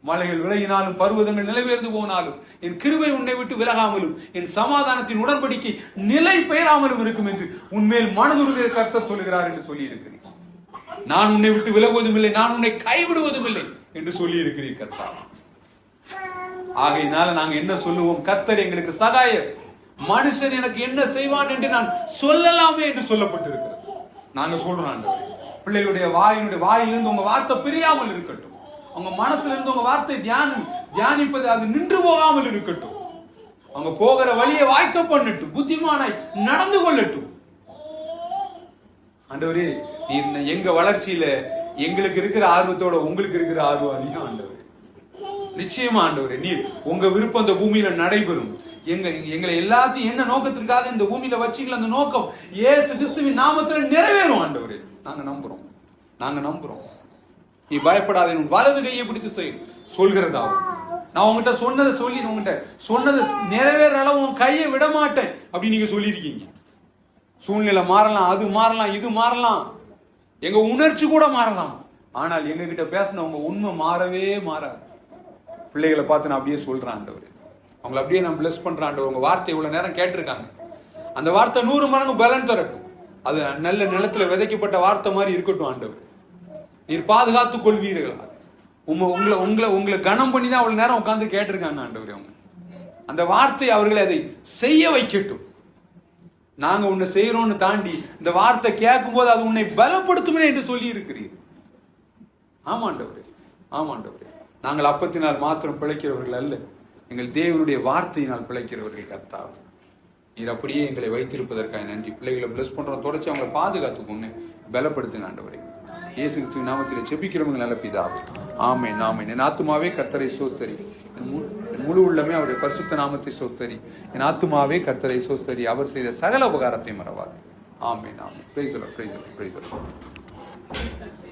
மலைகள் விலகினாலும், பர்வதங்கள் நிலைவேர்ந்து போனாலும், என் கிருபை உன்னை விட்டு விலகாமலும், என் சமாதானத்தின் உடன்படிக்கை நிலை பெயராமலும் இருக்கும் என்று உன்மேல் மனதுருகிற கர்த்தர் சொல்லுகிறார் என்று சொல்லி இருக்கிறேன். நான் உன்னை விட்டு விலகுவதும் இல்லை, நான் உன்னை கைவிடுவதும் இல்லை என்று சொல்லி இருக்கிறீர் கர்த்தர். ஆகையினால நாங்க என்ன சொல்லுவோம்? கர்த்தர் எங்களுக்கு சகாயர், மனுஷன் எனக்கு என்ன செய்வான் என்று நான் சொல்லலாமே என்று சொல்லப்பட்டிருக்கிறது. நாங்க சொல்றோம், பிள்ளைகளுடைய வாயிலிருந்து உங்க வார்த்தை பிரியாமல் இருக்கட்டும். அவங்க மனசுல இருந்து உங்க வார்த்தை தியானிப்பது அது நின்று போகாமல் இருக்கட்டும். அவங்க போகிற வழியை வாய்க்க பண்ணட்டும், புத்திமானாய் நடந்து கொள்ளட்டும். ஆண்டவரே, எங்க வளர்ச்சியில எங்களுக்கு இருக்கிற ஆர்வத்தோட உங்களுக்கு இருக்கிற ஆர்வம் அதிகம் ஆண்டவரே. நிச்சயமா ஆண்டவரே, நீர் உங்க விருப்பம் இந்த பூமியில நடைபெறும். எங்களை எல்லாத்தையும் என்ன நோக்கத்திற்காக இந்த பூமியில வச்சீங்களோ அந்த நோக்கம் இயேசு கிறிஸ்துவின் நாமத்தில் நிறைவேறும் ஆண்டவரே. நாங்க நம்புறோம். நீ பயப்படாத, உன் வலது கையை பிடித்து சொல்கிறதாவும், நான் உங்ககிட்ட சொன்னதை சொல்லி உங்ககிட்ட சொன்னதை நிறைவேற அளவு உன் கையை விட மாட்டேன் அப்படி நீங்க சொல்லியிருக்கீங்க. சூழ்நிலை மாறலாம், அது மாறலாம், இது மாறலாம், எங்க உணர்ச்சி கூட மாறலாம். ஆனால் எங்க கிட்ட பேசின உங்க உண்மை மாறவே மாறாது. பிள்ளைகளை பார்த்து நான் அப்படியே சொல்றேன் ஆண்டவரே, அவங்களை அப்படியே நான் பிளஸ் பண்றேன் ஆண்டவர். உங்க வார்த்தை இவ்வளவு நேரம் கேட்டிருக்காங்க, அந்த வார்த்தை 100 மடங்கு பலன் தரட்டும். அது நல்ல நிலத்துல விதைக்கப்பட்ட வார்த்தை மாதிரி இருக்கட்டும் ஆண்டவர். நீர் பாதுகாத்துக் கொள்வீர்களா? உங்களை கனம் பண்ணி தான் அவ்வளவு நேரம் உட்கார்ந்து கேட்டிருக்காங்க ஆண்டவர். அவங்க அந்த வார்த்தை அவர்களை அதை செய்ய வைக்கட்டும். நாங்க உன்னை செய்யறோம்னு தாண்டி இந்த வார்த்தை கேட்கும் போது அது உன்னை பலப்படுத்துமே என்று சொல்லி இருக்கிறீர். ஆமாண்டவரே, நாங்கள் அப்பத்தினால் மாத்திரம் பிழைக்கிறவர்கள் அல்ல, எங்கள் தேவனுடைய வார்த்தையினால் பிழைக்கிறவர்கள் கர்த்தாவே. நீர் அப்படியே எங்களை வைத்திருப்பதற்காக நன்றி. பிள்ளைகளை பிளஸ் பண்றோம், தொடர்ச்சி அவங்களை பாதுகாத்துக்கோங்க, பலப்படுத்துங்க ஆண்டவரே. இயேசு கிறிஸ்துவின் நாமத்தில் ஜெபிக்கிறவங்க நல்ல பிதாவே. ஆமென் ஆமென். என் ஆத்துமாவே கர்த்தரை ஸ்தோத்தரி, என் முழு உள்ளமே அவருடைய பரிசுத்த நாமத்தை ஸ்தோத்தரி. என் ஆத்துமாவே கர்த்தரை ஸ்தோத்தரி, அவர் செய்த சகல உபகாரத்தை மறவாது. Amen amen. Praise the Lord, praise the Lord, praise the Lord.